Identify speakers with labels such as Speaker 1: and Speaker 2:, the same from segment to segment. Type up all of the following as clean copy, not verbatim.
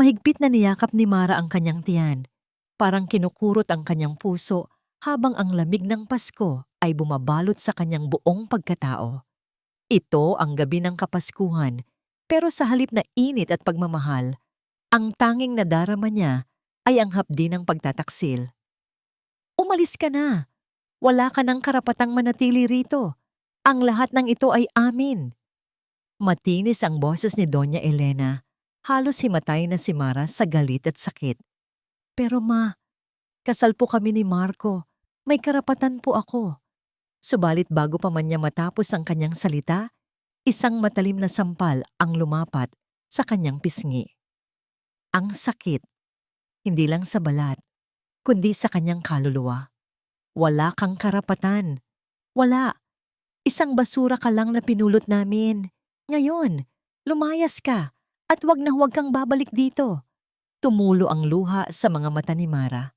Speaker 1: Mahigpit na niyakap ni Mara ang kanyang tiyan. Parang kinukurot ang kanyang puso habang ang lamig ng Pasko ay bumabalot sa kanyang buong pagkatao. Ito ang gabi ng Kapaskuhan, pero sa halip na init at pagmamahal, ang tanging nadarama niya ay ang hapdi ng pagtataksil. Umalis ka na! Wala ka ng karapatang manatili rito. Ang lahat ng ito ay amin. Matinis ang boses ni Doña Elena. Halos himatay na si Mara sa galit at sakit. Pero ma, kasal po kami ni Marco. May karapatan po ako. Subalit bago pa man niya matapos ang kanyang salita, isang matalim na sampal ang lumapat sa kanyang pisngi. Ang sakit, hindi lang sa balat, kundi sa kanyang kaluluwa. Wala kang karapatan. Wala. Isang basura ka lang na pinulot namin. Ngayon, lumayas ka at wag na huwag kang babalik dito. Tumulo ang luha sa mga mata ni Mara.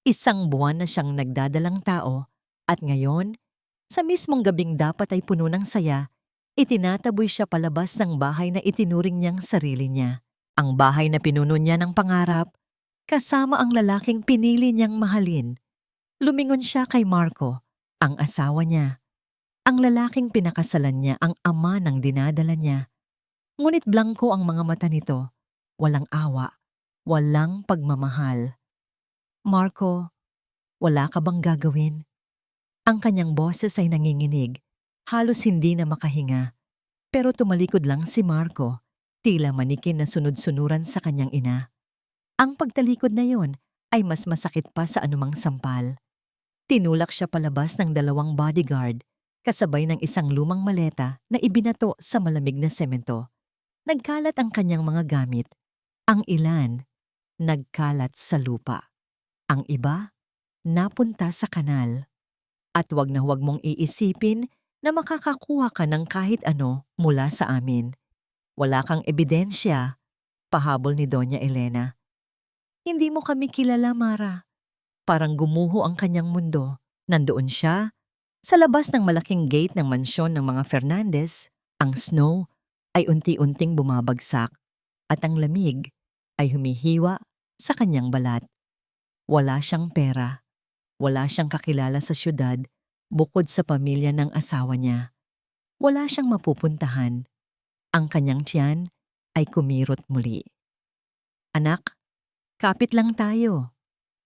Speaker 1: Isang buwan na siyang nagdadalang tao at ngayon, sa mismong gabing dapat ay puno ng saya, itinataboy siya palabas ng bahay na itinuring niyang sarili niya. Ang bahay na pinuno niya ng pangarap, kasama ang lalaking pinili niyang mahalin. Lumingon siya kay Marco, ang asawa niya. Ang lalaking pinakasalan niya ang ama ng dinadala niya. Ngunit blangko ang mga mata nito. Walang awa, walang pagmamahal. Marco, wala ka bang gagawin? Ang kanyang boses ay nanginginig, halos hindi na makahinga. Pero tumalikod lang si Marco, tila manikin na sunod-sunuran sa kanyang ina. Ang pagtalikod na yon ay mas masakit pa sa anumang sampal. Tinulak siya palabas ng 2 bodyguard, kasabay ng isang lumang maleta na ibinato sa malamig na semento. Nagkalat ang kanyang mga gamit. Ang ilan, nagkalat sa lupa. Ang iba, napunta sa kanal. At wag na huwag mong iisipin na makakakuha ka ng kahit ano mula sa amin. Wala kang ebidensya, pahabol ni Doña Elena. Hindi mo kami kilala, Mara. Parang gumuho ang kanyang mundo. Nandoon siya, sa labas ng malaking gate ng mansyon ng mga Fernandez. Ang snow ay unti-unting bumabagsak at ang lamig ay humihiwa sa kanyang balat. Wala siyang pera. Wala siyang kakilala sa syudad bukod sa pamilya ng asawa niya. Wala siyang mapupuntahan. Ang kanyang tiyan ay kumirot muli. Anak, kapit lang tayo.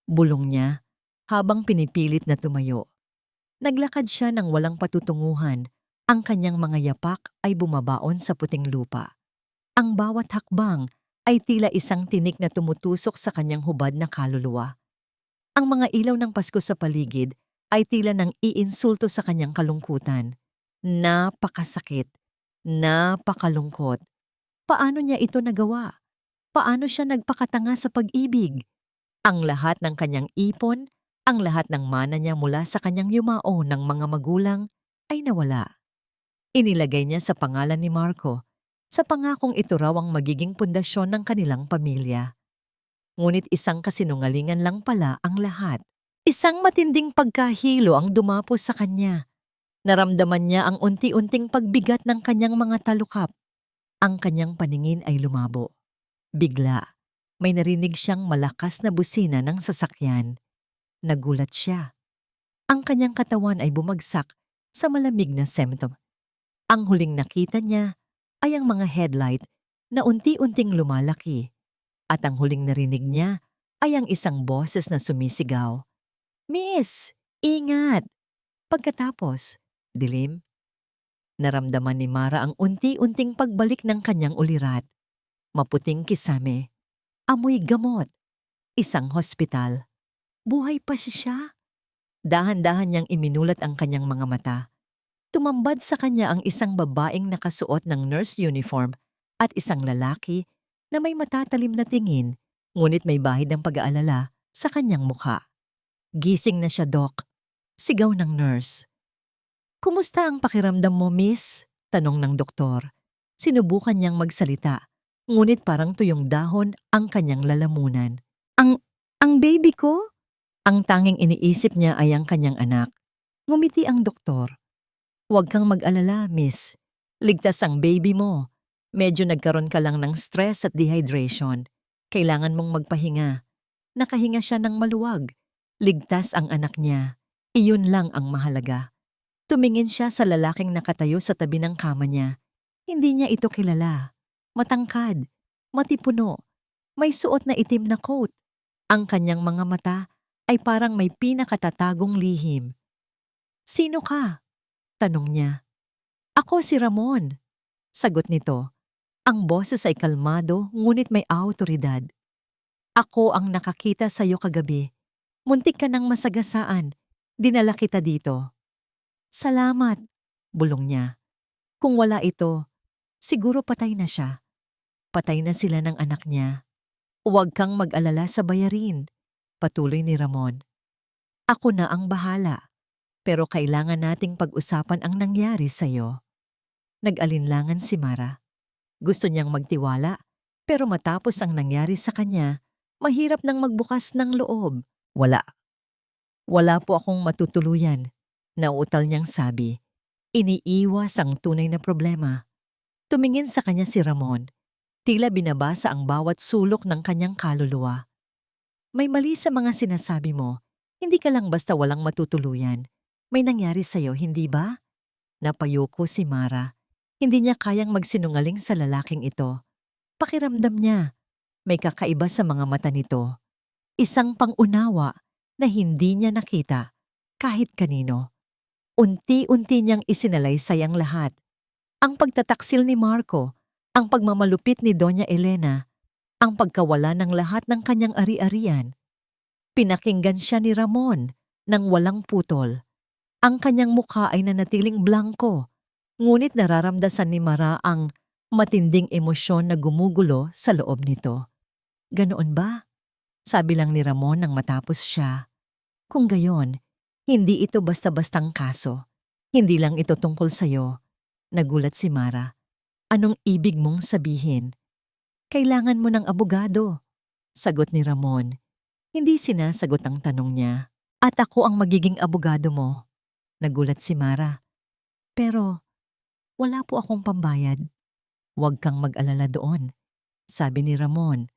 Speaker 1: Bulong niya habang pinipilit na tumayo. Naglakad siya ng walang patutunguhan. Ang kanyang mga yapak ay bumabaon sa puting lupa. Ang bawat hakbang ay tila isang tinik na tumutusok sa kanyang hubad na kaluluwa. Ang mga ilaw ng Pasko sa paligid ay tila nang iinsulto sa kanyang kalungkutan. Napakasakit. Napakalungkot. Paano niya ito nagawa? Paano siya nagpakatanga sa pag-ibig? Ang lahat ng kanyang ipon, ang lahat ng mana niya mula sa kanyang yumao ng mga magulang ay nawala. Inilagay niya sa pangalan ni Marco, sa pangakong ito raw ang magiging pundasyon ng kanilang pamilya. Ngunit isang kasinungalingan lang pala ang lahat. Isang matinding pagkahilo ang dumapos sa kanya. Naramdaman niya ang unti-unting pagbigat ng kanyang mga talukap. Ang kanyang paningin ay lumabo. Bigla, may narinig siyang malakas na busina ng sasakyan. Nagulat siya. Ang kanyang katawan ay bumagsak sa malamig na semento. Ang huling nakita niya ay ang mga headlight na unti-unting lumalaki. At ang huling narinig niya ay ang isang boses na sumisigaw. Miss, ingat! Pagkatapos, dilim. Naramdaman ni Mara ang unti-unting pagbalik ng kanyang ulirat. Maputing kisame. Amoy gamot. Isang hospital. Buhay pa siya. Dahan-dahan niyang iminulat ang kanyang mga mata. Tumambad sa kanya ang isang babaeng nakasuot ng nurse uniform at isang lalaki na may matatalim na tingin, ngunit may bahid ng pag-aalala sa kanyang mukha. Gising na siya, Doc. Sigaw ng nurse. Kumusta ang pakiramdam mo, miss? Tanong ng doktor. Sinubukan niyang magsalita, ngunit parang tuyong dahon ang kanyang lalamunan. Ang baby ko? Ang tanging iniisip niya ay ang kanyang anak. Ngumiti ang doktor. Huwag kang mag-alala, miss. Ligtas ang baby mo. Medyo nagkaroon ka lang ng stress at dehydration. Kailangan mong magpahinga. Nakahinga siya ng maluwag. Ligtas ang anak niya. Iyon lang ang mahalaga. Tumingin siya sa lalaking nakatayo sa tabi ng kama niya. Hindi niya ito kilala. Matangkad, matipuno, may suot na itim na coat. Ang kanyang mga mata ay parang may pinakatatagong lihim. "Sino ka?" tanong niya. "Ako si Ramon." Sagot nito. Ang boses ay kalmado ngunit may awtoridad. "Ako ang nakakita sa iyo kagabi. Muntik ka ng masagasaan. Dinala kita dito." "Salamat," bulong niya. Kung wala ito, siguro patay na siya. Patay na sila ng anak niya. "Huwag kang mag-alala sa bayarin," patuloy ni Ramon. "Ako na ang bahala. Pero kailangan nating pag-usapan ang nangyari sa'yo." Nag-alinlangan si Mara. Gusto niyang magtiwala, pero matapos ang nangyari sa kanya, mahirap nang magbukas ng loob. Wala. "Wala po akong matutuluyan," nauutal niyang sabi. Iniiwas ang tunay na problema. Tumingin sa kanya si Ramon. Tila binabasa ang bawat sulok ng kanyang kaluluwa. "May mali sa mga sinasabi mo. Hindi ka lang basta walang matutuluyan. May nangyari sa'yo, hindi ba?" Napayuko si Mara. Hindi niya kayang magsinungaling sa lalaking ito. Pakiramdam niya, may kakaiba sa mga mata nito. Isang pangunawa na hindi niya nakita kahit kanino. Unti-unti niyang isinalaysay ang lahat. Ang pagtataksil ni Marco, ang pagmamalupit ni Doña Elena, ang pagkawala ng lahat ng kanyang ari-arian. Pinakinggan siya ni Ramon nang walang putol. Ang kanyang mukha ay nanatiling blanko, ngunit nararamdasan ni Mara ang matinding emosyon na gumugulo sa loob nito. "Ganoon ba?" sabi lang ni Ramon nang matapos siya. "Kung gayon, hindi ito basta-bastang kaso. Hindi lang ito tungkol sa'yo." Nagulat si Mara. "Anong ibig mong sabihin?" "Kailangan mo ng abogado," sagot ni Ramon. Hindi sinasagot ang tanong niya. "At ako ang magiging abogado mo." Nagulat si Mara. "Pero wala po akong pambayad." "Huwag kang mag-alala doon," sabi ni Ramon.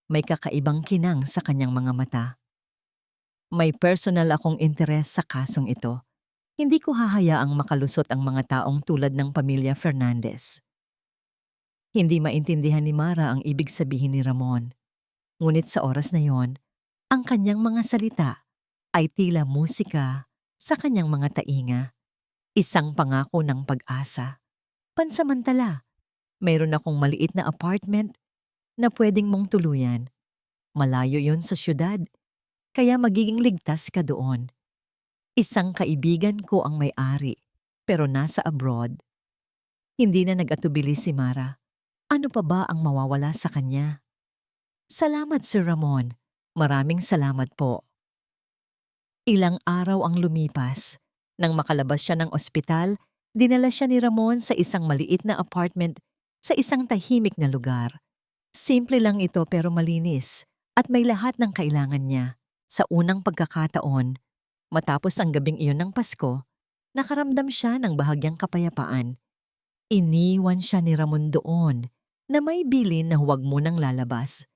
Speaker 1: May kakaibang kinang sa kanyang mga mata. "May personal akong interes sa kasong ito. Hindi ko hahayaang makalusot ang mga taong tulad ng pamilya Fernandez." Hindi maintindihan ni Mara ang ibig sabihin ni Ramon. Ngunit sa oras na yon, ang kanyang mga salita ay tila musika sa kanyang mga tainga. Isang pangako ng pag-asa. Pansamantala, mayroon akong maliit na apartment na pwedeng mong tuluyan. Malayo yon sa syudad, kaya magiging ligtas ka doon. Isang kaibigan ko ang may-ari, pero nasa abroad. Hindi na nag-atubili si Mara. Ano pa ba ang mawawala sa kanya? "Salamat, Sir Ramon. Maraming salamat po." Ilang araw ang lumipas. Nang makalabas siya ng ospital, dinala siya ni Ramon sa isang maliit na apartment sa isang tahimik na lugar. Simple lang ito pero malinis at may lahat ng kailangan niya. Sa unang pagkakataon, matapos ang gabing iyon ng Pasko, nakaramdam siya ng bahagyang kapayapaan. Iniwan siya ni Ramon doon na may bilin na huwag munang lalabas.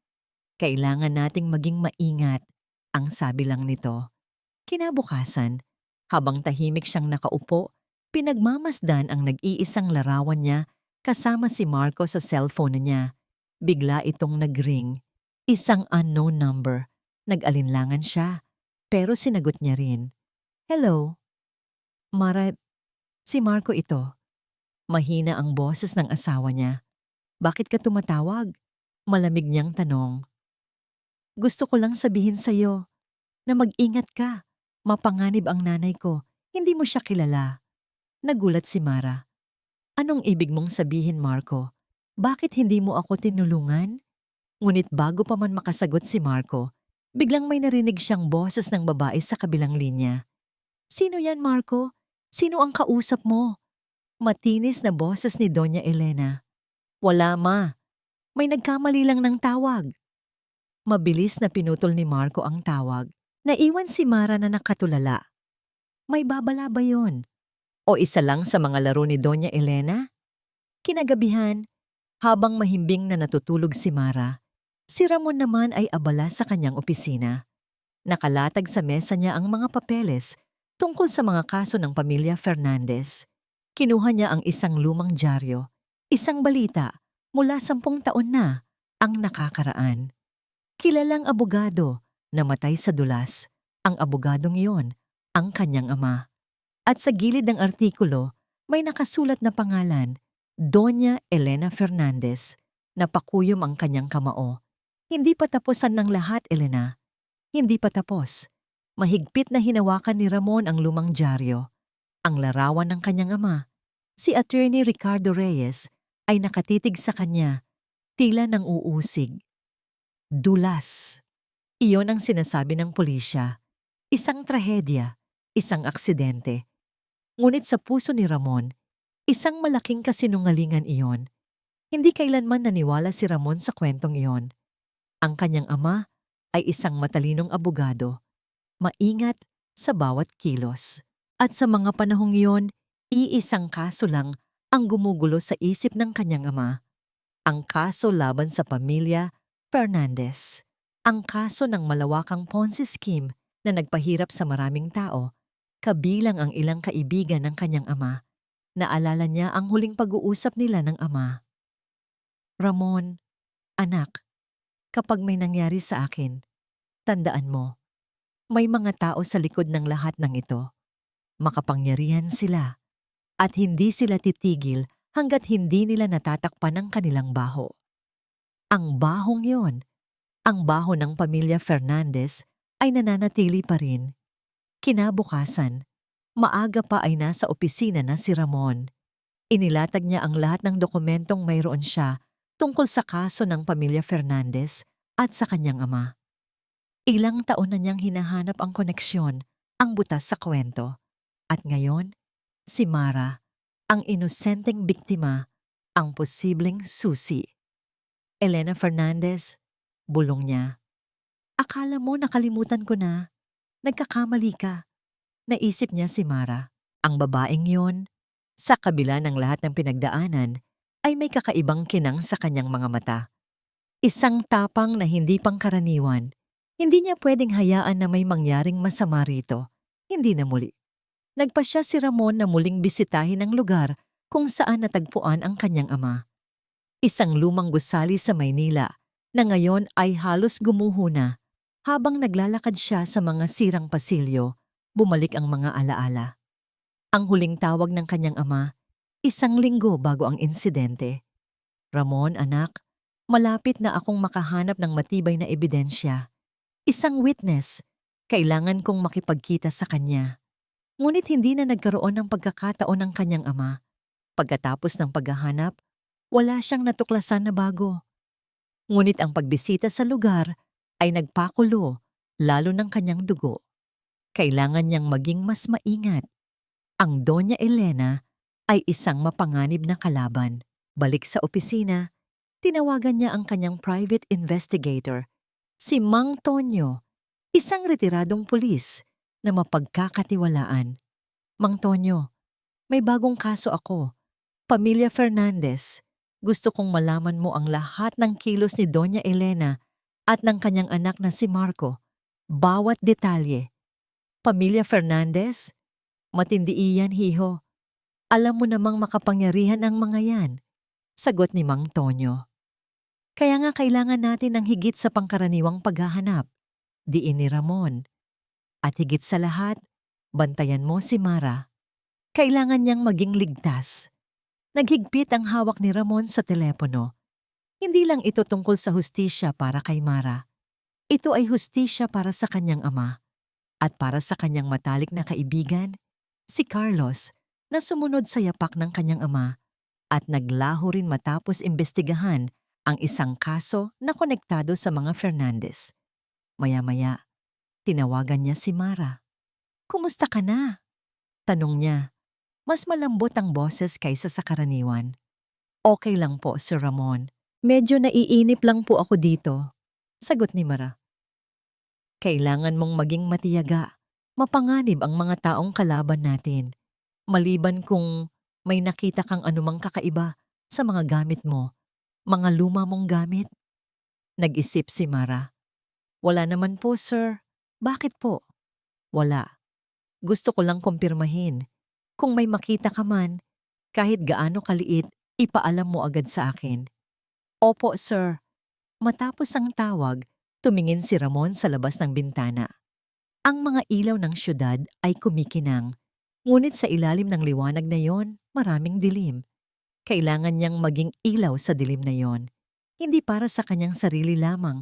Speaker 1: "Kailangan nating maging maingat," ang sabi lang nito. Kinabukasan, habang tahimik siyang nakaupo, pinagmamasdan ang nag-iisang larawan niya kasama si Marco sa cellphone niya. Bigla itong nag-ring. Isang unknown number. Nag-alinlangan siya, pero sinagot niya rin. "Hello?" "Mara, si Marco ito." Mahina ang boses ng asawa niya. "Bakit ka tumatawag?" Malamig niyang tanong. "Gusto ko lang sabihin sa'yo na mag-ingat ka. Mapanganib ang nanay ko. Hindi mo siya kilala." Nagulat si Mara. "Anong ibig mong sabihin, Marco? Bakit hindi mo ako tinulungan?" Ngunit bago pa man makasagot si Marco, biglang may narinig siyang boses ng babae sa kabilang linya. "Sino yan, Marco? Sino ang kausap mo?" Matinis na boses ni Doña Elena. "Wala, ma. May nagkamali lang ng tawag." Mabilis na pinutol ni Marco ang tawag. Naiwan si Mara na nakatulala. May babala ba yun? O isa lang sa mga laro ni Doña Elena? Kinagabihan, habang mahimbing na natutulog si Mara, Si Ramon naman ay abala sa kanyang opisina. Nakalatag sa mesa niya ang mga papeles tungkol sa mga kaso ng pamilya Fernandez. Kinuha niya ang isang lumang dyaryo, isang balita mula 10 taon na ang nakakaraan. Kilalang abogado, namatay sa dulas. Ang abogadong iyon, ang kanyang ama. At sa gilid ng artikulo, may nakasulat na pangalan, Doña Elena Fernandez. Napakuyom ang kanyang kamao. Hindi pa tapusan ng lahat, Elena. Hindi pa tapos. Mahigpit na hinawakan ni Ramon ang lumang dyaryo. Ang larawan ng kanyang ama, si Attorney Ricardo Reyes, ay nakatitig sa kanya, tila nang uusig. Dulas. Iyon ang sinasabi ng pulisya. Isang trahedya, isang aksidente. Ngunit sa puso ni Ramon, isang malaking kasinungalingan iyon. Hindi kailanman naniwala si Ramon sa kwentong iyon. Ang kanyang ama ay isang matalinong abogado, maingat sa bawat kilos. At sa mga panahong iyon, iisang kaso lang ang gumugulo sa isip ng kanyang ama. Ang kaso laban sa pamilya Fernandez. Ang kaso ng malawakang Ponzi scheme na nagpahirap sa maraming tao, kabilang ang ilang kaibigan ng kanyang ama. Naalala niya ang huling pag-uusap nila ng ama. Ramon, anak, kapag may nangyari sa akin, tandaan mo, may mga tao sa likod ng lahat ng ito. Makapangyarihan sila at hindi sila titigil hanggat hindi nila natatakpan ang kanilang baho. Ang bahong yon, ang baho ng pamilya Fernandez ay nananatili pa rin. Kinabukasan, maaga pa ay nasa opisina na si Ramon. Inilatag niya ang lahat ng dokumentong mayroon siya tungkol sa kaso ng pamilya Fernandez at sa kanyang ama. Ilang taon na niyang hinahanap ang koneksyon, ang butas sa kwento. At ngayon, si Mara, ang inosenteng biktima, ang posibleng susi. Elena Fernandez, bulong niya. Akala mo nakalimutan ko na. Nagkakamali ka. Naisip niya si Mara. Ang babaeng yon, sa kabila ng lahat ng pinagdaanan, ay may kakaibang kinang sa kanyang mga mata. Isang tapang na hindi pangkaraniwan. Hindi niya pwedeng hayaan na may mangyaring masama rito. Hindi na muli. Nagpasya si Ramon na muling bisitahin ang lugar kung saan natagpuan ang kanyang ama. Isang lumang gusali sa Maynila na ngayon ay halos gumuho na. Habang naglalakad siya sa mga sirang pasilyo, bumalik ang mga alaala. Ang huling tawag ng kanyang ama, 1 linggo bago ang insidente. Ramon, anak, malapit na akong makahanap ng matibay na ebidensya. Isang witness, kailangan kong makipagkita sa kanya. Ngunit hindi na nagkaroon ng pagkakataon ng kanyang ama. Pagkatapos ng paghahanap, wala siyang natuklasan na bago. Ngunit ang pagbisita sa lugar ay nagpakulo, lalo ng kanyang dugo. Kailangan niyang maging mas maingat. Ang Doña Elena ay isang mapanganib na kalaban. Balik sa opisina, tinawagan niya ang kanyang private investigator, si Mang Tonyo, isang retiradong pulis na mapagkakatiwalaan. Mang Tonyo, may bagong kaso ako. Pamilya Fernandez. Gusto kong malaman mo ang lahat ng kilos ni Doña Elena at ng kanyang anak na si Marco. Bawat detalye. Pamilya Fernandez? Matindi iyan, hiho. Alam mo namang makapangyarihan ang mga yan. Sagot ni Mang Tonyo. Kaya nga kailangan natin ng higit sa pangkaraniwang paghahanap. Diin ni Ramon. At higit sa lahat, bantayan mo si Mara. Kailangan niyang maging ligtas. Naghigpit ang hawak ni Ramon sa telepono. Hindi lang ito tungkol sa hustisya para kay Mara. Ito ay hustisya para sa kanyang ama. At para sa kanyang matalik na kaibigan, si Carlos, na sumunod sa yapak ng kanyang ama at naglaho rin matapos imbestigahan ang isang kaso na konektado sa mga Fernandez. Maya-maya, tinawagan niya si Mara. Kumusta ka na? Tanong niya. Mas malambot ang boses kaysa sa karaniwan. Okay lang po, Sir Ramon. Medyo naiinip lang po ako dito. Sagot ni Mara. Kailangan mong maging matiyaga. Mapanganib ang mga taong kalaban natin. Maliban kung may nakita kang anumang kakaiba sa mga gamit mo, mga luma mong gamit. Nag-isip si Mara. Wala naman po, sir. Bakit po? Wala. Gusto ko lang kumpirmahin. Kung may makita ka man, kahit gaano kaliit, ipaalam mo agad sa akin. Opo, sir. Matapos ang tawag, tumingin si Ramon sa labas ng bintana. Ang mga ilaw ng syudad ay kumikinang, ngunit sa ilalim ng liwanag na yon, maraming dilim. Kailangan niyang maging ilaw sa dilim na yon, hindi para sa kanyang sarili lamang,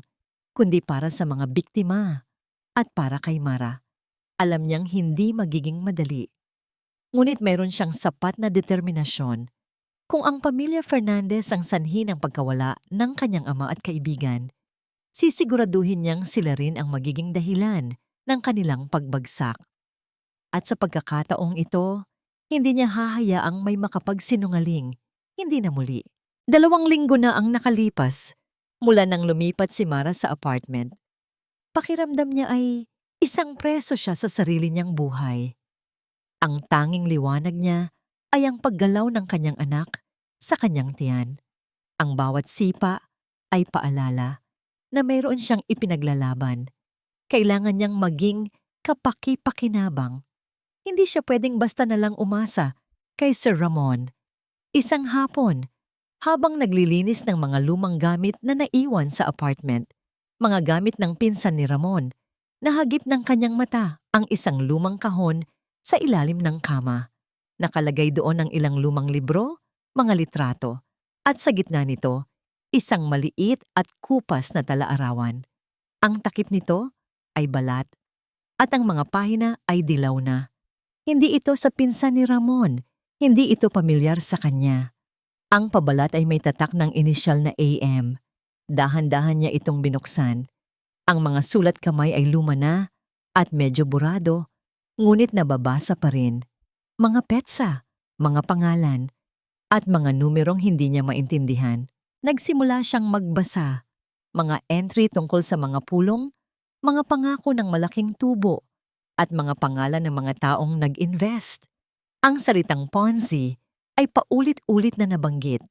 Speaker 1: kundi para sa mga biktima at para kay Mara. Alam niyang hindi magiging madali. Ngunit mayroon siyang sapat na determinasyon. Kung ang pamilya Fernandez ang sanhi ng pagkawala ng kanyang ama at kaibigan, sisiguraduhin niyang sila rin ang magiging dahilan ng kanilang pagbagsak. At sa pagkakataong ito, hindi niya hahayaang may makapagsinungaling, hindi na muli. 2 linggo na ang nakalipas mula nang lumipat si Mara sa apartment. Pakiramdam niya ay isang preso siya sa sarili niyang buhay. Ang tanging liwanag niya ay ang paggalaw ng kanyang anak sa kanyang tiyan. Ang bawat sipa ay paalala na mayroon siyang ipinaglalaban. Kailangan niyang maging kapaki-pakinabang. Hindi siya pwedeng basta na lang umasa kay Sir Ramon. Isang hapon, habang naglilinis ng mga lumang gamit na naiwan sa apartment, mga gamit ng pinsan ni Ramon, nahagip ng kanyang mata ang isang lumang kahon sa ilalim ng kama. Nakalagay doon ang ilang lumang libro, mga litrato, at sa gitna nito, isang maliit at kupas na tala-arawan. Ang takip nito ay balat, at ang mga pahina ay dilaw na. Hindi ito sa pinsan ni Ramon, hindi ito pamilyar sa kanya. Ang pabalat ay may tatak ng inisyal na AM. Dahan-dahan niya itong binuksan. Ang mga sulat kamay ay luma na at medyo burado, ngunit nababasa pa rin. Mga petsa, mga pangalan, at mga numerong hindi niya maintindihan. Nagsimula siyang magbasa. Mga entry tungkol sa mga pulong, mga pangako ng malaking tubo, at mga pangalan ng mga taong nag-invest. Ang salitang Ponzi ay paulit-ulit na nabanggit.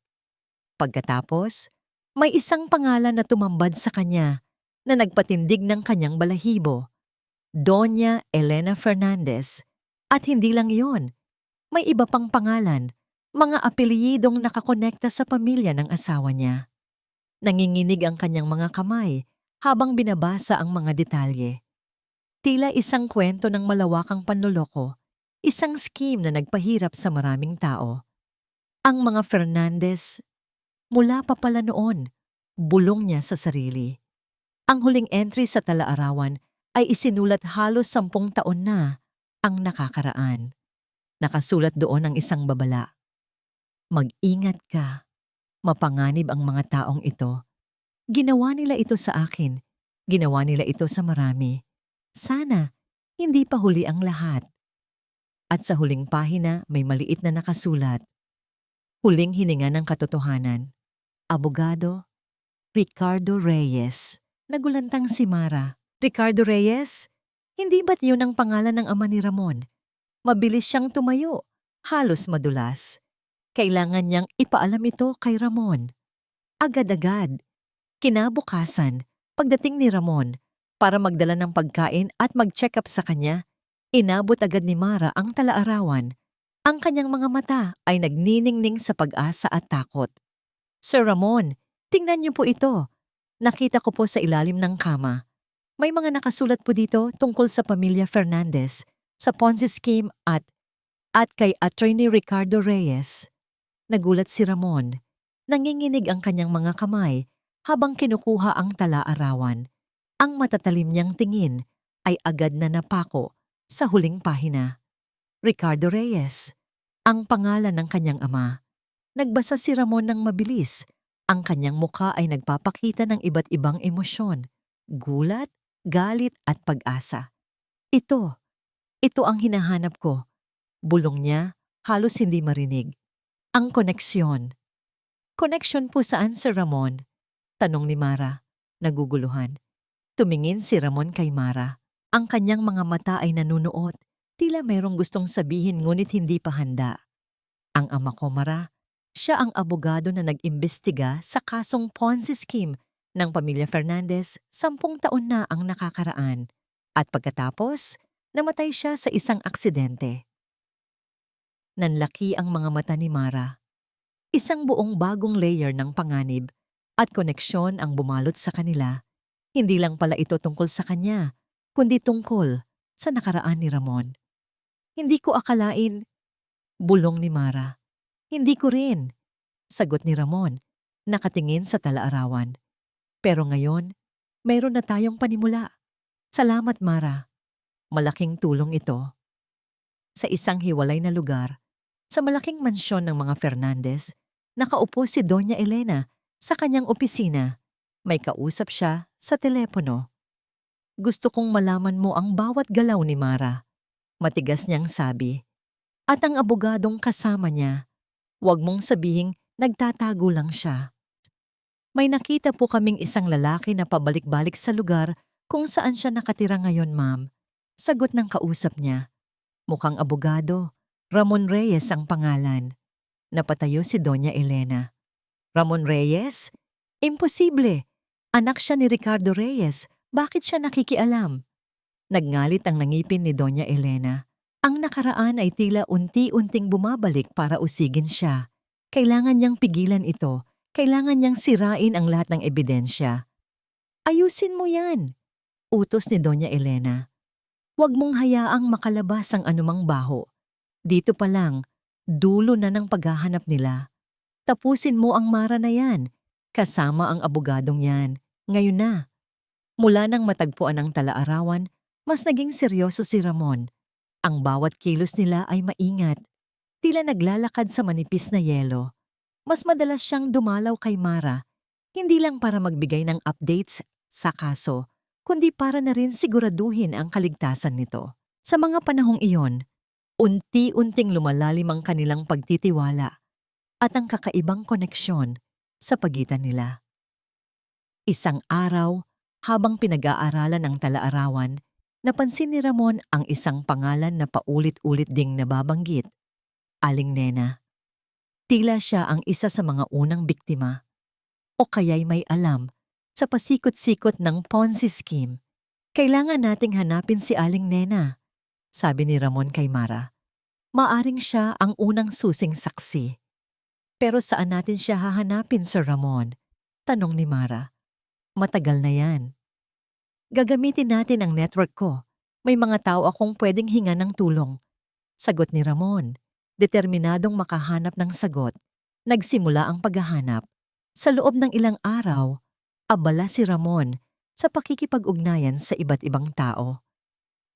Speaker 1: Pagkatapos, may isang pangalan na tumambad sa kanya na nagpatindig ng kanyang balahibo. Doña Elena Fernandez. At hindi lang yon, may iba pang pangalan, mga apelyidong nakakonekta sa pamilya ng asawa niya. Nanginginig ang kanyang mga kamay habang binabasa ang mga detalye. Tila isang kwento ng malawakang panloloko, isang scheme na nagpahirap sa maraming tao. Ang mga Fernandez, mula pa pala noon, bulong niya sa sarili. Ang huling entry sa tala-arawan ay isinulat halos 10 taon na ang nakakaraan. Nakasulat doon ang isang babala. Mag-ingat ka. Mapanganib ang mga taong ito. Ginawa nila ito sa akin. Ginawa nila ito sa marami. Sana, hindi pa huli ang lahat. At sa huling pahina may maliit na nakasulat. Huling hininga ng katotohanan. Abogado, Ricardo Reyes. Nagulantang si Mara. Ricardo Reyes? Hindi ba't yun ang pangalan ng ama ni Ramon? Mabilis siyang tumayo, halos madulas. Kailangan niyang ipaalam ito kay Ramon. Agad-agad. Kinabukasan, pagdating ni Ramon, para magdala ng pagkain at mag-check up sa kanya, inabot agad ni Mara ang tala-arawan. Ang kanyang mga mata ay nagniningning sa pag-asa at takot. Sir Ramon, tingnan niyo po ito. Nakita ko po sa ilalim ng kama. May mga nakasulat po dito tungkol sa pamilya Fernandez, sa Ponzi scheme at kay Attorney Ricardo Reyes. Nagulat si Ramon. Nanginginig ang kanyang mga kamay habang kinukuha ang tala-arawan. Ang matatalim niyang tingin ay agad na napako sa huling pahina. Ricardo Reyes, ang pangalan ng kanyang ama. Nagbasa si Ramon ng mabilis. Ang kanyang mukha ay nagpapakita ng iba't ibang emosyon. Gulat, galit at pag-asa. Ito ang hinahanap ko. Bulong niya, halos hindi marinig. Ang koneksyon. Koneksyon po saan, Sir Ramon? Tanong ni Mara, naguguluhan. Tumingin si Ramon kay Mara. Ang kanyang mga mata ay nanunuot. Tila mayroong gustong sabihin ngunit hindi pa handa. Ang ama ko, Mara, siya ang abogado na nag-imbestiga sa kasong Ponzi scheme ng pamilya Fernandez, 10 taon na ang nakakaraan at pagkatapos, namatay siya sa isang aksidente. Nanlaki ang mga mata ni Mara. Isang buong bagong layer ng panganib at koneksyon ang bumalot sa kanila. Hindi lang pala ito tungkol sa kanya, kundi tungkol sa nakaraan ni Ramon. Hindi ko akalain, bulong ni Mara. Hindi ko rin, sagot ni Ramon, nakatingin sa talaarawan. Pero ngayon, mayroon na tayong panimula. Salamat, Mara. Malaking tulong ito. Sa isang hiwalay na lugar, sa malaking mansyon ng mga Fernandez, nakaupo si Doña Elena sa kanyang opisina. May kausap siya sa telepono. Gusto kong malaman mo ang bawat galaw ni Mara. Matigas niyang sabi. At ang abogadong kasama niya, huwag mong sabihing nagtatago lang siya. May nakita po kaming isang lalaki na pabalik-balik sa lugar kung saan siya nakatira ngayon, ma'am. Sagot ng kausap niya. Mukhang abogado. Ramon Reyes ang pangalan. Napatayo si Doña Elena. Ramon Reyes? Imposible. Anak siya ni Ricardo Reyes. Bakit siya nakikialam? Nagngalit ang nangipin ni Doña Elena. Ang nakaraan ay tila unti-unting bumabalik para usigin siya. Kailangan niyang pigilan ito. Kailangan niyang sirain ang lahat ng ebidensya. Ayusin mo yan, utos ni Doña Elena. Huwag mong hayaang makalabas ang anumang baho. Dito pa lang, dulo na ng paghahanap nila. Tapusin mo ang Mara na yan, kasama ang abogadong yan. Ngayon na. Mula nang matagpuan ang talaarawan, mas naging seryoso si Ramon. Ang bawat kilos nila ay maingat. Tila naglalakad sa manipis na yelo. Mas madalas siyang dumalaw kay Mara, hindi lang para magbigay ng updates sa kaso, kundi para na rin siguraduhin ang kaligtasan nito. Sa mga panahong iyon, unti-unting lumalalim ang kanilang pagtitiwala at ang kakaibang koneksyon sa pagitan nila. Isang araw, habang pinag-aaralan ang talaarawan, napansin ni Ramon ang isang pangalan na paulit-ulit ding nababanggit, Aling Nena. Tila siya ang isa sa mga unang biktima o kaya'y may alam sa pasikot-sikot ng Ponzi scheme. Kailangan nating hanapin si Aling Nena, sabi ni Ramon kay Mara. Maaring siya ang unang susing saksi. Pero saan natin siya hahanapin, Sir Ramon? Tanong ni Mara. Matagal na yan. Gagamitin natin ang network ko. May mga tao akong pwedeng hinga ng tulong. Sagot ni Ramon. Determinadong makahanap ng sagot. Nagsimula ang paghahanap. Sa loob ng ilang araw, abala si Ramon sa pakikipag-ugnayan sa iba't ibang tao.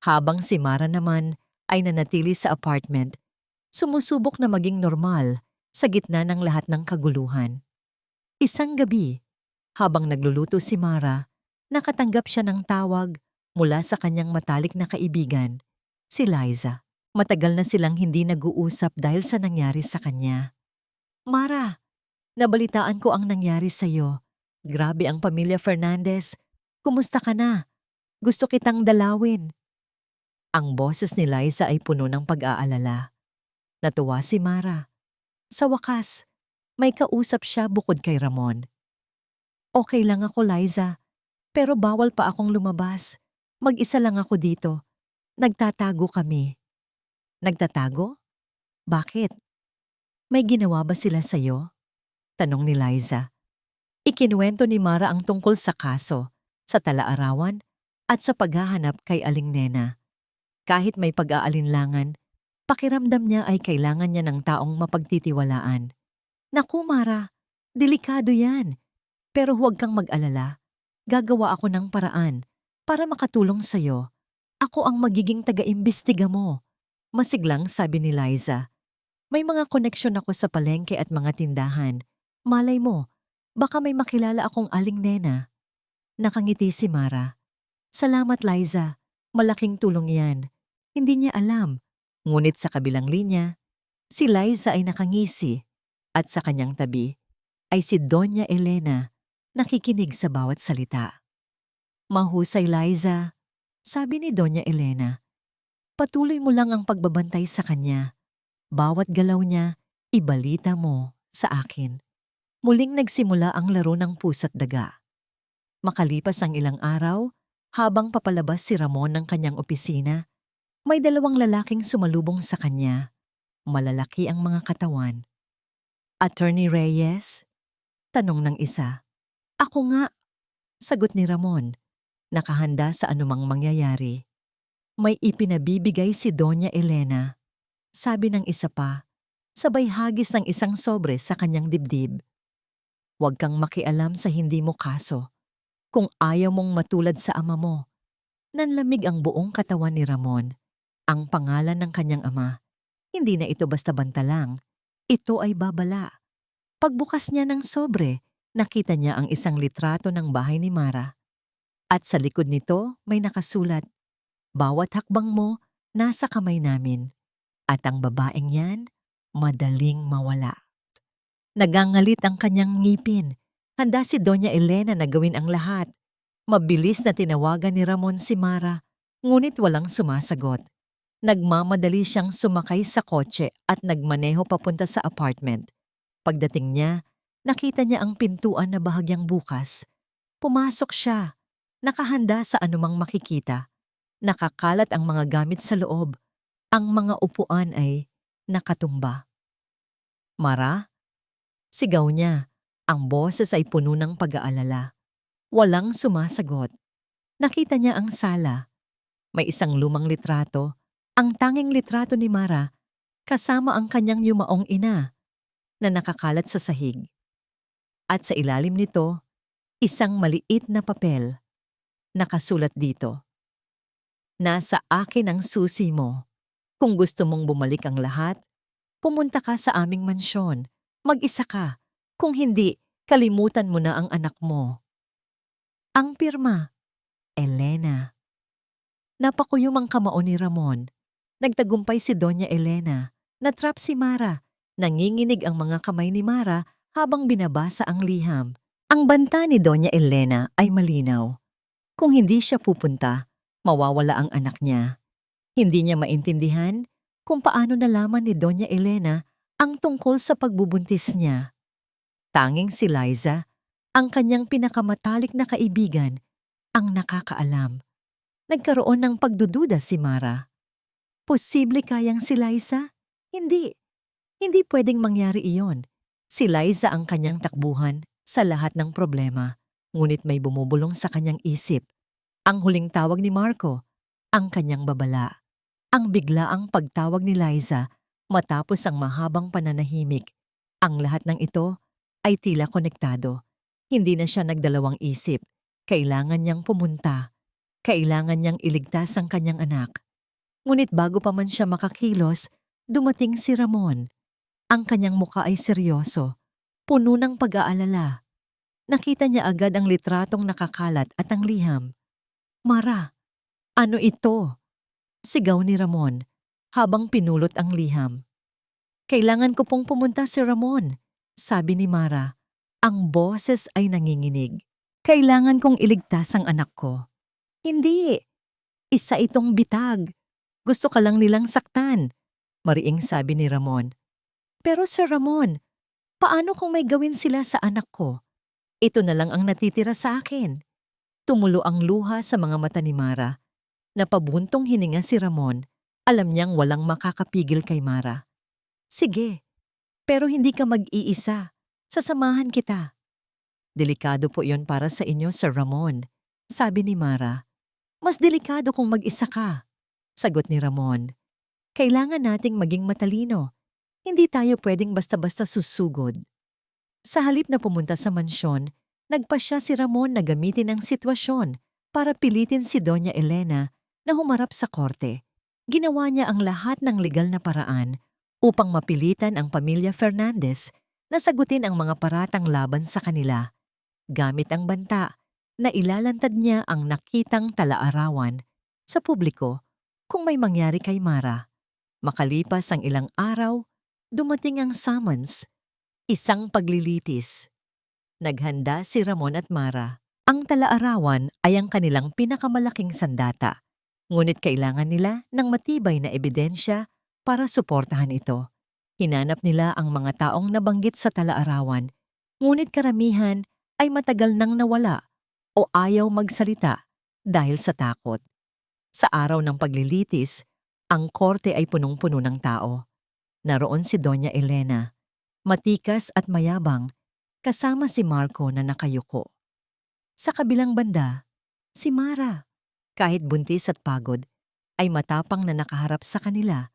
Speaker 1: Habang si Mara naman ay nanatili sa apartment, sumusubok na maging normal sa gitna ng lahat ng kaguluhan. Isang gabi, habang nagluluto si Mara, nakatanggap siya ng tawag mula sa kanyang matalik na kaibigan, si Liza. Matagal na silang hindi nag-uusap dahil sa nangyari sa kanya. Mara, nabalitaan ko ang nangyari sa'yo. Grabe ang pamilya Fernandez. Kumusta ka na? Gusto kitang dalawin. Ang boses ni Liza ay puno ng pag-aalala. Natuwa si Mara. Sa wakas, may kausap siya bukod kay Ramon. Okay lang ako, Liza. Pero bawal pa akong lumabas. Mag-isa lang ako dito. Nagtatago kami. Nagtatago? Bakit? May ginawa ba sila sa'yo? Tanong ni Liza. Ikinuwento ni Mara ang tungkol sa kaso, sa talaarawan, at sa paghahanap kay Aling Nena. Kahit may pag-aalinlangan, pakiramdam niya ay kailangan niya ng taong mapagtitiwalaan. Naku Mara, delikado yan. Pero huwag kang mag-alala. Gagawa ako ng paraan para makatulong sa'yo. Ako ang magiging taga-imbestiga mo. Masiglang sabi ni Liza. May mga koneksyon ako sa palengke at mga tindahan. Malay mo, baka may makilala akong Aling Nena. Nakangiti si Mara. Salamat Liza, malaking tulong yan. Hindi niya alam. Ngunit sa kabilang linya, si Liza ay nakangisi at sa kanyang tabi ay si Doña Elena nakikinig sa bawat salita. Mahusay Liza, sabi ni Doña Elena. Patuloy mo lang ang pagbabantay sa kanya. Bawat galaw niya, ibalita mo sa akin. Muling nagsimula ang laro ng pusa't daga. Makalipas ang ilang araw, habang papalabas si Ramon ng kanyang opisina, may dalawang lalaking sumalubong sa kanya. Malalaki ang mga katawan. Attorney Reyes? Tanong ng isa. Ako nga, sagot ni Ramon, nakahanda sa anumang mangyayari. May ipinabibigay si Doña Elena, sabi ng isa pa, sabay hagis ng isang sobre sa kanyang dibdib. Huwag kang makialam sa hindi mo kaso. Kung ayaw mong matulad sa ama mo. Nanlamig ang buong katawan ni Ramon. Ang pangalan ng kanyang ama. Hindi na ito basta banta lang. Ito ay babala. Pagbukas niya ng sobre, nakita niya ang isang litrato ng bahay ni Mara. At sa likod nito may nakasulat, bawat hakbang mo, nasa kamay namin. At ang babaeng yan, madaling mawala. Nagangalit ang kanyang ngipin. Handa si Doña Elena na gawin ang lahat. Mabilis na tinawagan ni Ramon si Mara, ngunit walang sumasagot. Nagmamadali siyang sumakay sa kotse at nagmaneho papunta sa apartment. Pagdating niya, nakita niya ang pintuan na bahagyang bukas. Pumasok siya, nakahanda sa anumang makikita. Nakakalat ang mga gamit sa loob. Ang mga upuan ay nakatumba. Mara? Sigaw niya. Ang boses ay puno ng pag-aalala. Walang sumasagot. Nakita niya ang sala. May isang lumang litrato, ang tanging litrato ni Mara, kasama ang kanyang yumaong ina, na nakakalat sa sahig. At sa ilalim nito, isang maliit na papel. Nakasulat dito. Nasa akin ang susi mo. Kung gusto mong bumalik ang lahat, pumunta ka sa aming mansyon. Mag-isa ka. Kung hindi, kalimutan mo na ang anak mo. Ang pirma, Elena. Napakuyom ang kamao ni Ramon. Nagtagumpay si Doña Elena. Natrap si Mara. Nanginginig ang mga kamay ni Mara habang binabasa ang liham. Ang banta ni Doña Elena ay malinaw. Kung hindi siya pupunta, mawawala ang anak niya. Hindi niya maintindihan kung paano nalaman ni Doña Elena ang tungkol sa pagbubuntis niya. Tanging si Liza, ang kanyang pinakamatalik na kaibigan, ang nakakaalam. Nagkaroon ng pagdududa si Mara. Posible kayang si Liza? Hindi. Hindi pwedeng mangyari iyon. Si Liza ang kanyang takbuhan sa lahat ng problema, ngunit may bumubulong sa kanyang isip. Ang huling tawag ni Marco, ang kanyang babala. Ang biglaang pagtawag ni Liza matapos ang mahabang pananahimik. Ang lahat ng ito ay tila konektado. Hindi na siya nagdalawang isip. Kailangan niyang pumunta. Kailangan niyang iligtas ang kanyang anak. Ngunit bago pa man siya makakilos, dumating si Ramon. Ang kanyang muka ay seryoso, puno ng pag-aalala. Nakita niya agad ang litratong nakakalat at ang liham. Mara, ano ito? Sigaw ni Ramon habang pinulot ang liham. Kailangan ko pong pumunta si Ramon, sabi ni Mara. Ang boses ay nanginginig. Kailangan kong iligtas ang anak ko. Hindi. Isa itong bitag. Gusto ka lang nilang saktan, mariing sabi ni Ramon. Pero Sir Ramon, paano kung may gawin sila sa anak ko? Ito na lang ang natitira sa akin. Tumulo ang luha sa mga mata ni Mara. Napabuntong hininga si Ramon. Alam niyang walang makakapigil kay Mara. Sige, pero hindi ka mag-iisa. Sasamahan kita. Delikado po yon para sa inyo, Sir Ramon, sabi ni Mara. Mas delikado kung mag-isa ka, sagot ni Ramon. Kailangan nating maging matalino. Hindi tayo pwedeng basta-basta susugod. Sa halip na pumunta sa mansyon, nagpasya si Ramon na gamitin ang sitwasyon para pilitin si Doña Elena na humarap sa korte. Ginawa niya ang lahat ng legal na paraan upang mapilitan ang pamilya Fernandez na sagutin ang mga paratang laban sa kanila. Gamit ang banta, na ilalantad niya ang nakitang talaarawan sa publiko kung may mangyari kay Mara. Makalipas ang ilang araw, dumating ang summons, isang paglilitis. Naghanda si Ramon at Mara. Ang talaarawan ay ang kanilang pinakamalaking sandata, ngunit kailangan nila ng matibay na ebidensya para suportahan ito. Hinanap nila ang mga taong nabanggit sa talaarawan, ngunit karamihan ay matagal nang nawala o ayaw magsalita dahil sa takot. Sa araw ng paglilitis, ang korte ay punong-puno ng tao. Naroon si Doña Elena, matikas at mayabang, kasama si Marco na nakayuko. Sa kabilang banda, si Mara, kahit buntis at pagod, ay matapang na nakaharap sa kanila,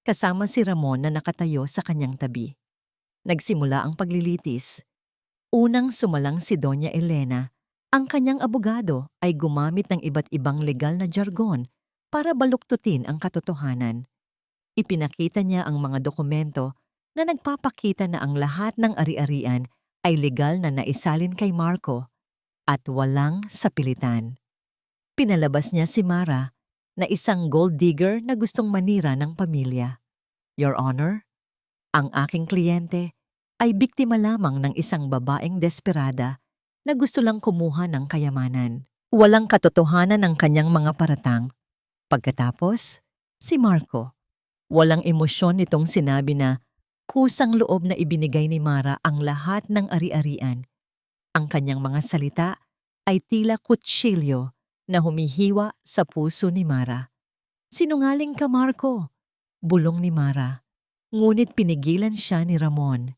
Speaker 1: kasama si Ramon na nakatayo sa kanyang tabi. Nagsimula ang paglilitis. Unang sumalang si Doña Elena. Ang kanyang abogado ay gumamit ng iba't ibang legal na jargon para baluktutin ang katotohanan. Ipinakita niya ang mga dokumento na nagpapakita na ang lahat ng ari-arian ay legal na naisalin kay Marco at walang sapilitan. Pinalabas niya si Mara na isang gold digger na gustong manira ng pamilya. Your Honor, ang aking kliyente ay biktima lamang ng isang babaeng desperada na gusto lang kumuha ng kayamanan. Walang katotohanan ng kanyang mga paratang. Pagkatapos, si Marco. Walang emosyon nitong sinabi na kusang loob na ibinigay ni Mara ang lahat ng ari-arian. Ang kanyang mga salita ay tila kutsilyo na humihiwa sa puso ni Mara. Sinungaling ka, Marco, bulong ni Mara. Ngunit pinigilan siya ni Ramon.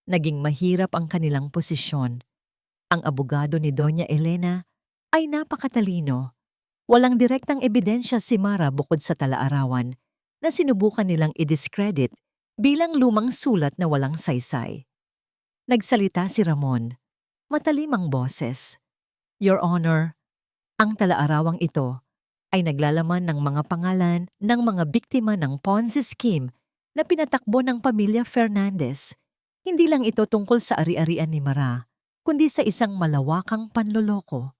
Speaker 1: Naging mahirap ang kanilang posisyon. Ang abogado ni Doña Elena ay napakatalino. Walang direktang ebidensya si Mara bukod sa talaarawan na sinubukan nilang i-discredit bilang lumang sulat na walang saysay. Nagsalita si Ramon, matalimang boses. Your Honor, ang talaarawang ito ay naglalaman ng mga pangalan ng mga biktima ng Ponzi scheme na pinatakbo ng pamilya Fernandez. Hindi lang ito tungkol sa ari-arian ni Mara, kundi sa isang malawakang panloloko.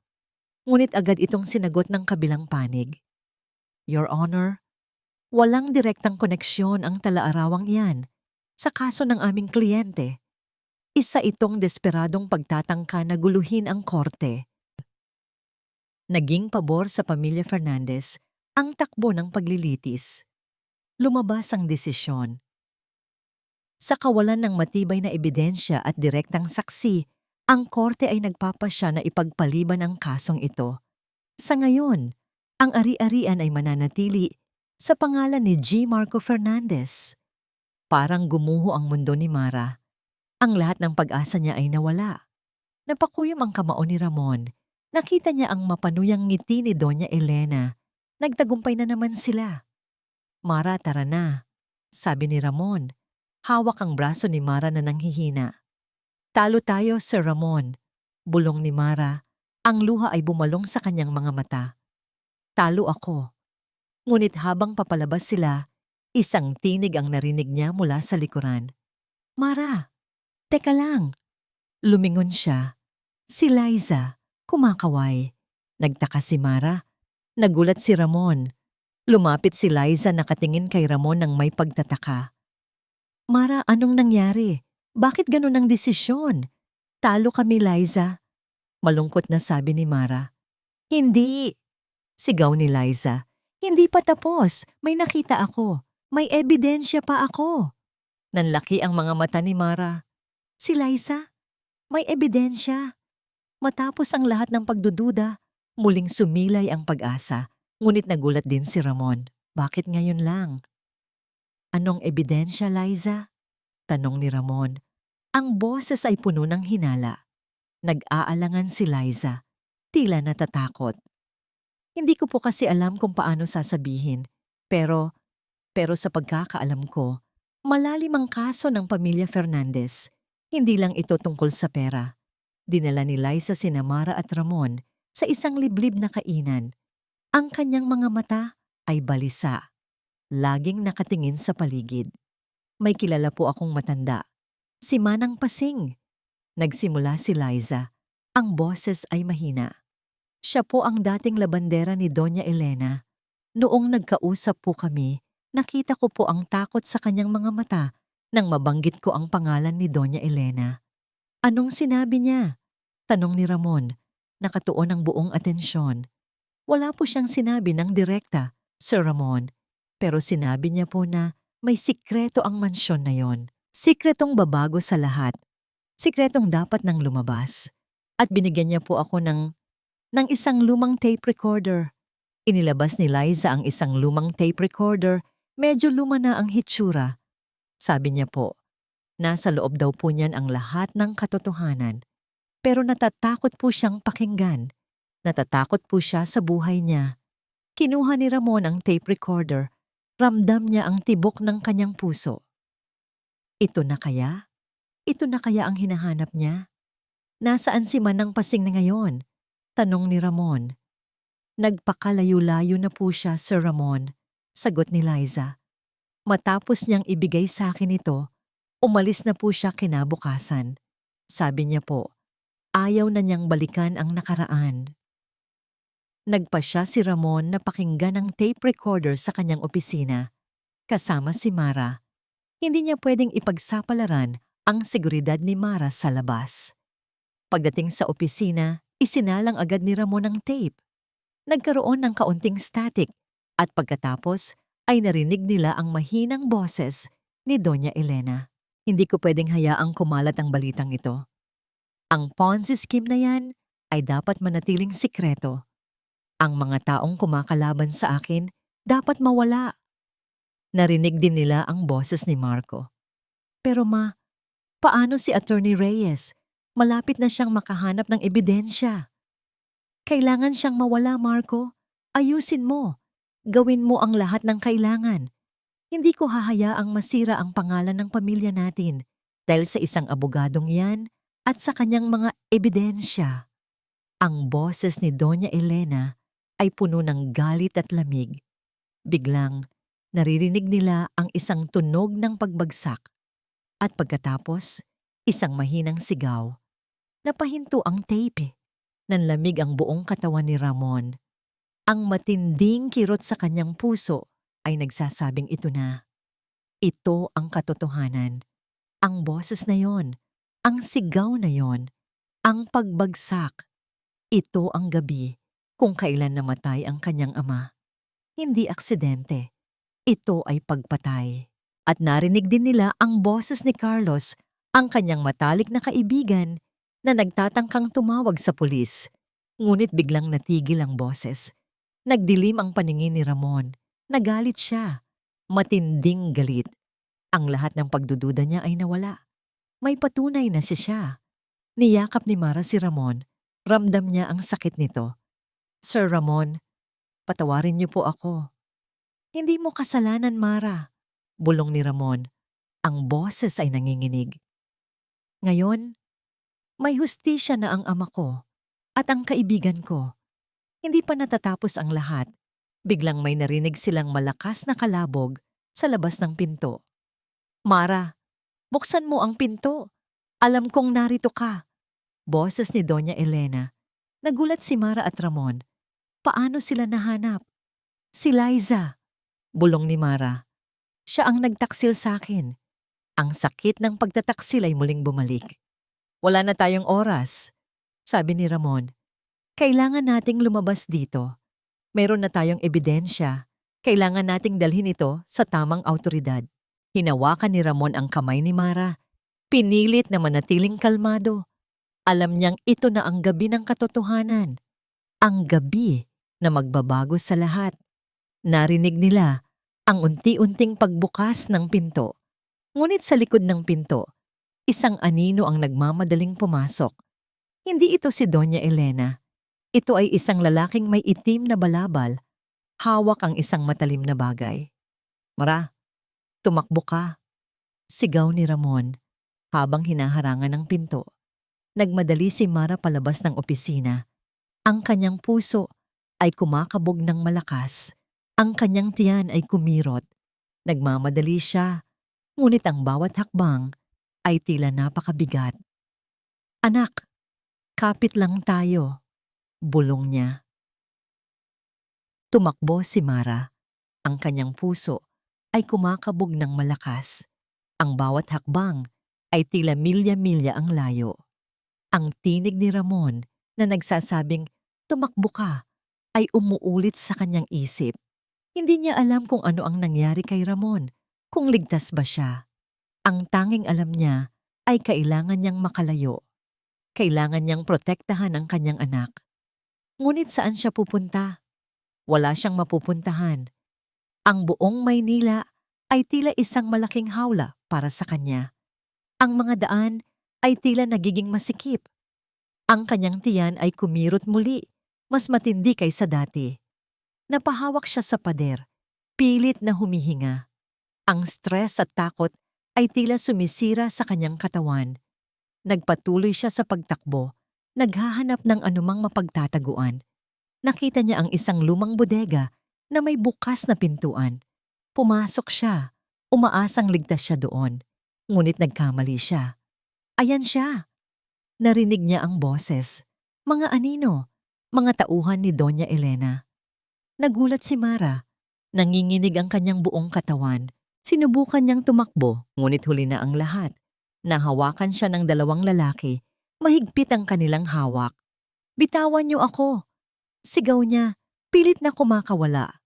Speaker 1: Ngunit agad itong sinagot ng kabilang panig. Your Honor, walang direktang koneksyon ang talaarawang iyan sa kaso ng aming kliyente. Isa itong desperadong pagtatangka na guluhin ang korte. Naging pabor sa pamilya Fernandez ang takbo ng paglilitis. Lumabas ang desisyon. Sa kawalan ng matibay na ebidensya at direktang saksi, ang korte ay nagpapasya na ipagpaliban ang kasong ito. Sa ngayon, ang ari-arian ay mananatili sa pangalan ni G. Marco Fernandez. Parang gumuho ang mundo ni Mara. Ang lahat ng pag-asa niya ay nawala. Napakuyom ang kamao ni Ramon. Nakita niya ang mapanuyang ngiti ni Doña Elena. Nagtagumpay na naman sila. Mara, tara na, sabi ni Ramon. Hawak ang braso ni Mara na nanghihina. Talo tayo, Sir Ramon, bulong ni Mara. Ang luha ay bumalong sa kanyang mga mata. Talo ako. Ngunit habang papalabas sila, isang tinig ang narinig niya mula sa likuran. Mara, teka lang. Lumingon siya. Si Liza, kumakaway. Nagtaka si Mara. Nagulat si Ramon. Lumapit si Liza nakatingin kay Ramon ng may pagtataka. Mara, anong nangyari? Bakit ganun ang desisyon? Talo kami, Liza. Malungkot na sabi ni Mara. Hindi, sigaw ni Liza. Hindi pa tapos. May nakita ako. May ebidensya pa ako. Nanlaki ang mga mata ni Mara. Si Liza, may ebidensya. Matapos ang lahat ng pagdududa, muling sumilay ang pag-asa. Ngunit nagulat din si Ramon. Bakit ngayon lang? Anong ebidensya, Liza? Tanong ni Ramon. Ang boses ay puno ng hinala. Nag-aalangan si Liza. Tila natatakot. Hindi ko po kasi alam kung paano sasabihin. Pero sa pagkakaalam ko, malalim ang kaso ng pamilya Fernandez. Hindi lang ito tungkol sa pera. Dinala ni Liza sina Mara at Ramon sa isang liblib na kainan. Ang kanyang mga mata ay balisa. Laging nakatingin sa paligid. May kilala po akong matanda. Si Manang Pasing. Nagsimula si Liza. Ang boses ay mahina. Siya po ang dating labandera ni Doña Elena. Noong nagkausap po kami, nakita ko po ang takot sa kanyang mga mata nang mabanggit ko ang pangalan ni Doña Elena. Anong sinabi niya? Tanong ni Ramon. Nakatuon ang buong atensyon. Wala po siyang sinabi ng direkta, Sir Ramon. Pero sinabi niya po na may sikreto ang mansyon na yon. Sikretong babago sa lahat. Sikretong dapat nang lumabas. At binigyan niya po ako ng ng isang lumang tape recorder. Inilabas ni Liza ang isang lumang tape recorder, medyo luma na ang hitsura. Sabi niya po, nasa loob daw po niyan ang lahat ng katotohanan. Pero natatakot po siyang pakinggan. Natatakot po siya sa buhay niya. Kinuha ni Ramon ang tape recorder. Ramdam niya ang tibok ng kanyang puso. Ito na kaya? Ito na kaya ang hinahanap niya? Nasaan si Manang Pasing na ngayon? Tanong ni Ramon. Nagpakalayo-layo na po siya, Sir Ramon. Sagot ni Liza. Matapos niyang ibigay sa akin ito, umalis na po siya kinabukasan. Sabi niya po, ayaw na niyang balikan ang nakaraan. Nagpasya si Ramon na pakinggan ang tape recorder sa kanyang opisina. Kasama si Mara. Hindi niya pwedeng ipagsapalaran ang seguridad ni Mara sa labas. Pagdating sa opisina, isinalang agad ni Ramon ang tape. Nagkaroon ng kaunting static at pagkatapos ay narinig nila ang mahinang boses ni Doña Elena. Hindi ko pwedeng hayaang kumalat ang balitang ito. Ang Ponzi scheme na yan ay dapat manatiling sikreto. Ang mga taong kumakalaban sa akin dapat mawala. Narinig din nila ang boses ni Marco. Pero ma, paano si Attorney Reyes? Malapit na siyang makahanap ng ebidensya. Kailangan siyang mawala, Marco. Ayusin mo. Gawin mo ang lahat ng kailangan. Hindi ko hahayaang masira ang pangalan ng pamilya natin dahil sa isang abogadong yan at sa kanyang mga ebidensya. Ang boses ni Doña Elena ay puno ng galit at lamig. Biglang, naririnig nila ang isang tunog ng pagbagsak. At pagkatapos, isang mahinang sigaw. Napahinto ang tape. Nanlamig ang buong katawan ni Ramon. Ang matinding kirot sa kanyang puso ay nagsasabing ito na. Ito ang katotohanan. Ang boses na yon, ang sigaw na yon, ang pagbagsak. Ito ang gabi kung kailan namatay ang kanyang ama. Hindi aksidente. Ito ay pagpatay. At narinig din nila ang boses ni Carlos, ang kanyang matalik na kaibigan na nagtatangkang tumawag sa pulis. Ngunit biglang natigil ang boses. Nagdilim ang paningin ni Ramon. Nagalit siya. Matinding galit. Ang lahat ng pagdududa niya ay nawala. May patunay na siya. Niyakap ni Mara si Ramon. Ramdam niya ang sakit nito. Sir Ramon, patawarin niyo po ako. Hindi mo kasalanan, Mara. Bulong ni Ramon. Ang boses ay nanginginig. Ngayon, may hustisya na ang ama ko at ang kaibigan ko. Hindi pa natatapos ang lahat. Biglang may narinig silang malakas na kalabog sa labas ng pinto. Mara, buksan mo ang pinto. Alam kong narito ka. Boses ni Doña Elena. Nagulat si Mara at Ramon. Paano sila nahanap? Si Liza. Bulong ni Mara. Siya ang nagtaksil sa akin. Ang sakit ng pagtataksil ay muling bumalik. Wala na tayong oras, sabi ni Ramon. Kailangan nating lumabas dito. Meron na tayong ebidensya. Kailangan nating dalhin ito sa tamang autoridad. Hinawakan ni Ramon ang kamay ni Mara. Pinilit na manatiling kalmado. Alam niyang ito na ang gabi ng katotohanan. Ang gabi na magbabago sa lahat. Narinig nila ang unti-unting pagbukas ng pinto. Ngunit sa likod ng pinto, isang anino ang nagmamadaling pumasok. Hindi ito si Doña Elena. Ito ay isang lalaking may itim na balabal. Hawak ang isang matalim na bagay. Mara, tumakbo ka. Sigaw ni Ramon habang hinaharangan ng pinto. Nagmadali si Mara palabas ng opisina. Ang kanyang puso ay kumakabog ng malakas. Ang kanyang tiyan ay kumirot. Nagmamadali siya, ngunit ang bawat hakbang ay tila napakabigat. Anak, kapit lang tayo, bulong niya. Tumakbo si Mara. Ang kanyang puso ay kumakabog ng malakas. Ang bawat hakbang ay tila milya-milya ang layo. Ang tinig ni Ramon na nagsasabing, tumakbo ka, ay umuulit sa kanyang isip. Hindi niya alam kung ano ang nangyari kay Ramon, kung ligtas ba siya. Ang tanging alam niya ay kailangan niyang makalayo. Kailangan niyang protektahan ang kanyang anak. Ngunit saan siya pupunta? Wala siyang mapupuntahan. Ang buong Maynila ay tila isang malaking hawla para sa kanya. Ang mga daan ay tila nagiging masikip. Ang kanyang tiyan ay kumirot muli, mas matindi kaysa dati. Napahawak siya sa pader, pilit na humihinga. Ang stress at takot ay tila sumisira sa kanyang katawan. Nagpatuloy siya sa pagtakbo, naghahanap ng anumang mapagtataguan. Nakita niya ang isang lumang bodega na may bukas na pintuan. Pumasok siya, umaasang ligtas siya doon. Ngunit nagkamali siya. Ayan siya. Narinig niya ang boses. Mga anino, mga tauhan ni Doña Elena. Nagulat si Mara. Nanginginig ang kanyang buong katawan. Sinubukan niyang tumakbo, ngunit huli na ang lahat. Nahawakan siya ng dalawang lalaki. Mahigpit ang kanilang hawak. Bitawan niyo ako. Sigaw niya, pilit na kumakawala.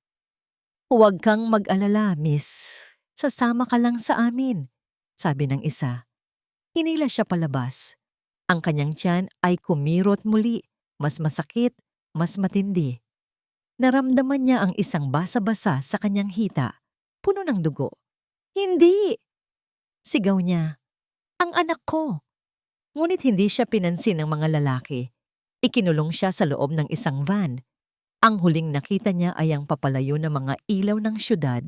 Speaker 1: Huwag kang mag-alala, miss. Sasama ka lang sa amin, sabi ng isa. Hinila siya palabas. Ang kanyang tiyan ay kumirot muli, mas masakit, mas matindi. Naramdaman niya ang isang basa-basa sa kanyang hita, puno ng dugo. Hindi! Sigaw niya, ang anak ko. Ngunit hindi siya pinansin ng mga lalaki. Ikinulong siya sa loob ng isang van. Ang huling nakita niya ay ang papalayo na mga ilaw ng syudad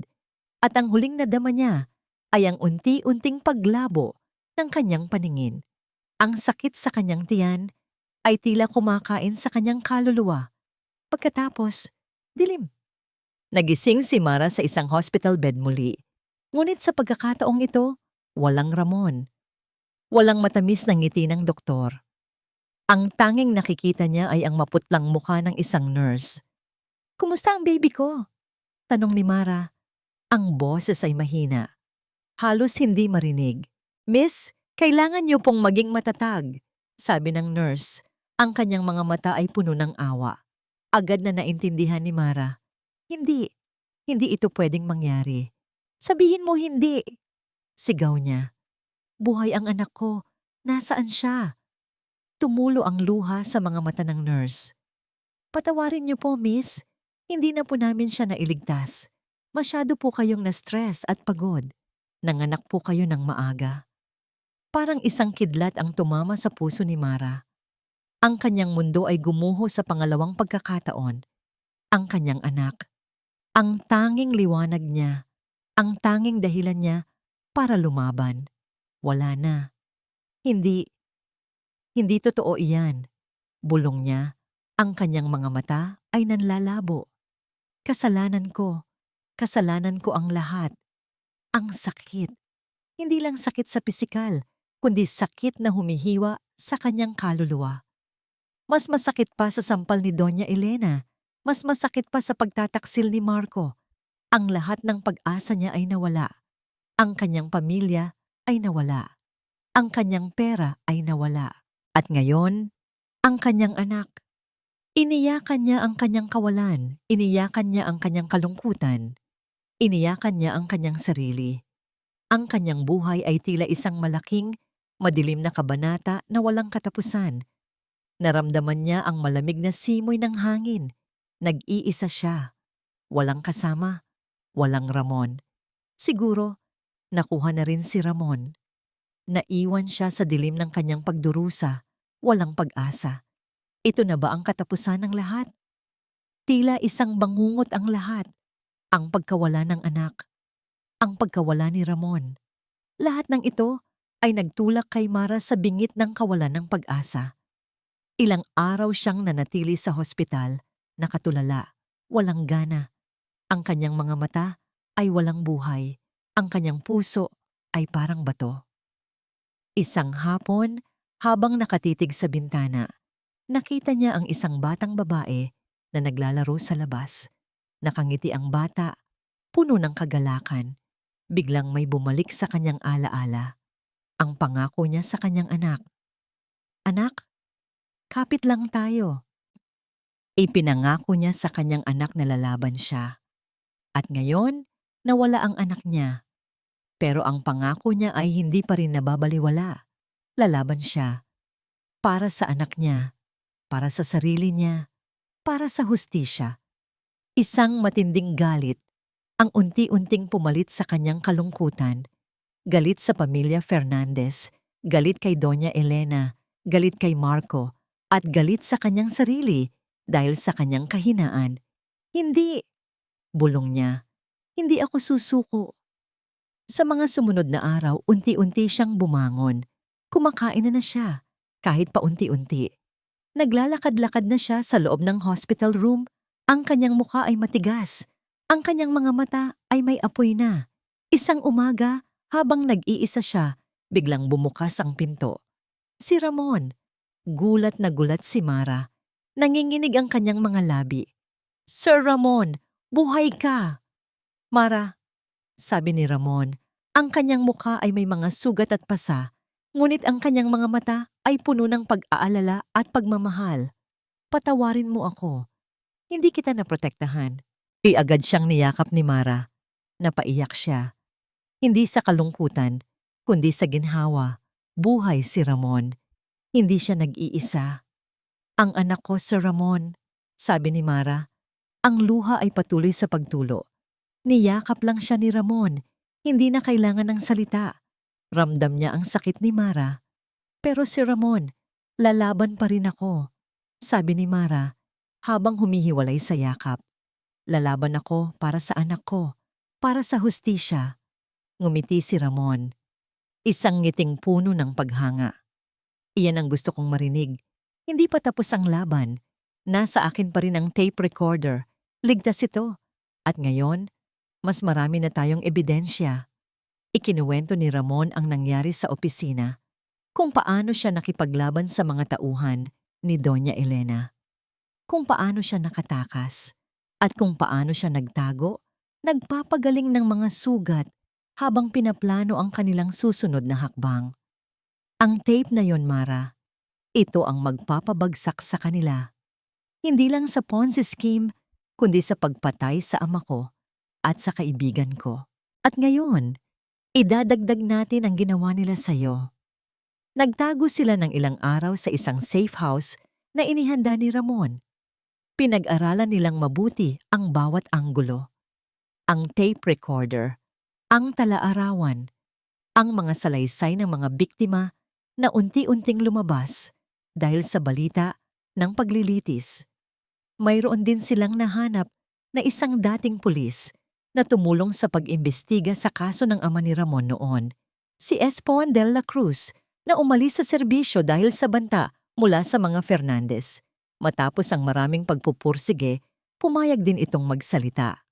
Speaker 1: at ang huling nadama niya ay ang unti-unting paglabo ng kanyang paningin. Ang sakit sa kanyang tiyan ay tila kumakain sa kanyang kaluluwa. Pagkatapos, dilim. Nagising si Mara sa isang hospital bed muli. Ngunit sa pagkakataong ito, walang Ramon. Walang matamis na ngiti ng doktor. Ang tanging nakikita niya ay ang maputlang mukha ng isang nurse. Kumusta ang baby ko? Tanong ni Mara. Ang boses ay mahina. Halos hindi marinig. Miss, kailangan niyo pong maging matatag, sabi ng nurse. Ang kanyang mga mata ay puno ng awa. Agad na naintindihan ni Mara. Hindi ito pwedeng mangyari. Sabihin mo hindi. Sigaw niya. Buhay ang anak ko. Nasaan siya? Tumulo ang luha sa mga mata ng nurse. Patawarin niyo po, miss. Hindi na po namin siya nailigtas. Masyado po kayong na-stress at pagod. Nanganak po kayo ng maaga. Parang isang kidlat ang tumama sa puso ni Mara. Ang kanyang mundo ay gumuho sa pangalawang pagkakataon. Ang kanyang anak. Ang tanging liwanag niya. Ang tanging dahilan niya para lumaban. Wala na. Hindi totoo iyan. Bulong niya, ang kanyang mga mata ay nanlalabo. Kasalanan ko ang lahat. Ang sakit. Hindi lang sakit sa pisikal, kundi sakit na humihiwa sa kanyang kaluluwa. Mas masakit pa sa sampal ni Doña Elena. Mas masakit pa sa pagtataksil ni Marco. Ang lahat ng pag-asa niya ay nawala. Ang kanyang pamilya ay nawala. Ang kanyang pera ay nawala. At ngayon, ang kanyang anak. Iniyakan niya ang kanyang kawalan. Iniyakan niya ang kanyang kalungkutan. Iniyakan niya ang kanyang sarili. Ang kanyang buhay ay tila isang malaking, madilim na kabanata na walang katapusan. Naramdaman niya ang malamig na simoy ng hangin. Nag-iisa siya. Walang kasama. Walang Ramon. Siguro, nakuha na rin si Ramon. Naiwan siya sa dilim ng kanyang pagdurusa. Walang pag-asa. Ito na ba ang katapusan ng lahat? Tila isang bangungot ang lahat. Ang pagkawala ng anak. Ang pagkawala ni Ramon. Lahat ng ito ay nagtulak kay Mara sa bingit ng kawalan ng pag-asa. Ilang araw siyang nanatili sa hospital, nakatulala, walang gana. Ang kanyang mga mata ay walang buhay. Ang kanyang puso ay parang bato. Isang hapon, habang nakatitig sa bintana, nakita niya ang isang batang babae na naglalaro sa labas. Nakangiti ang bata, puno ng kagalakan. Biglang may bumalik sa kanyang alaala. Ang pangako niya sa kanyang anak. Anak, kapit lang tayo. Ipinangako niya sa kanyang anak na lalaban siya. At ngayon, nawala ang anak niya. Pero ang pangako niya ay hindi pa rin nababaliwala. Lalaban siya. Para sa anak niya, para sa sarili niya, para sa hustisya. Isang matinding galit ang unti-unting pumalit sa kanyang kalungkutan. Galit sa pamilya Fernandez, galit kay Doña Elena, galit kay Marco, at galit sa kanyang sarili dahil sa kanyang kahinaan. Hindi, bulong niya, hindi ako susuko. Sa mga sumunod na araw, unti-unti siyang bumangon. Kumakain na siya, kahit paunti-unti. Naglalakad-lakad na siya sa loob ng hospital room. Ang kanyang mukha ay matigas. Ang kanyang mga mata ay may apoy na. Isang umaga, habang nag-iisa siya, biglang bumukas ang pinto. Si Ramon. Gulat na gulat si Mara. Nanginginig ang kanyang mga labi. "Sir Ramon, buhay ka!" "Mara," sabi ni Ramon, ang kanyang mukha ay may mga sugat at pasa, ngunit ang kanyang mga mata ay puno ng pag-aalala at pagmamahal. "Patawarin mo ako. Hindi kita naprotektahan." Agad siyang niyakap ni Mara. Napaiyak siya. Hindi sa kalungkutan, kundi sa ginhawa. Buhay si Ramon. Hindi siya nag-iisa. "Ang anak ko, Sir Ramon," sabi ni Mara. Ang luha ay patuloy sa pagtulo. Niyakap lang siya ni Ramon. Hindi na kailangan ng salita. Ramdam niya ang sakit ni Mara. "Pero si Ramon, lalaban pa rin ako," sabi ni Mara habang humihiwalay sa yakap. "Lalaban ako para sa anak ko, para sa hustisya." Ngumiti si Ramon. Isang ngiting puno ng paghanga. "Iyan ang gusto kong marinig. Hindi pa tapos ang laban. Nasa akin pa rin ang tape recorder. Ligtas ito. At ngayon, mas marami na tayong ebidensya." Ikinuwento ni Ramon ang nangyari sa opisina, kung paano siya nakipaglaban sa mga tauhan ni Doña Elena, kung paano siya nakatakas, at kung paano siya nagtago, nagpapagaling ng mga sugat habang pinaplano ang kanilang susunod na hakbang. Ang tape na yon, Mara, ito ang magpapabagsak sa kanila. Hindi lang sa Ponzi scheme, kundi sa pagpatay sa ama ko at sa kaibigan ko. At ngayon, idadagdag natin ang ginawa nila sa'yo. Nagtago sila ng ilang araw sa isang safe house na inihanda ni Ramon. Pinag-aralan nilang mabuti ang bawat anggulo. Ang tape recorder, ang talaarawan, ang mga salaysay ng mga biktima na unti-unting lumabas dahil sa balita ng paglilitis. Mayroon din silang nahanap na isang dating pulis na tumulong sa pag-imbestiga sa kaso ng ama ni Ramon noon, si Espon de la Cruz, na umalis sa serbisyo dahil sa banta mula sa mga Fernandez. Matapos ang maraming pagpupursige, pumayag din itong magsalita.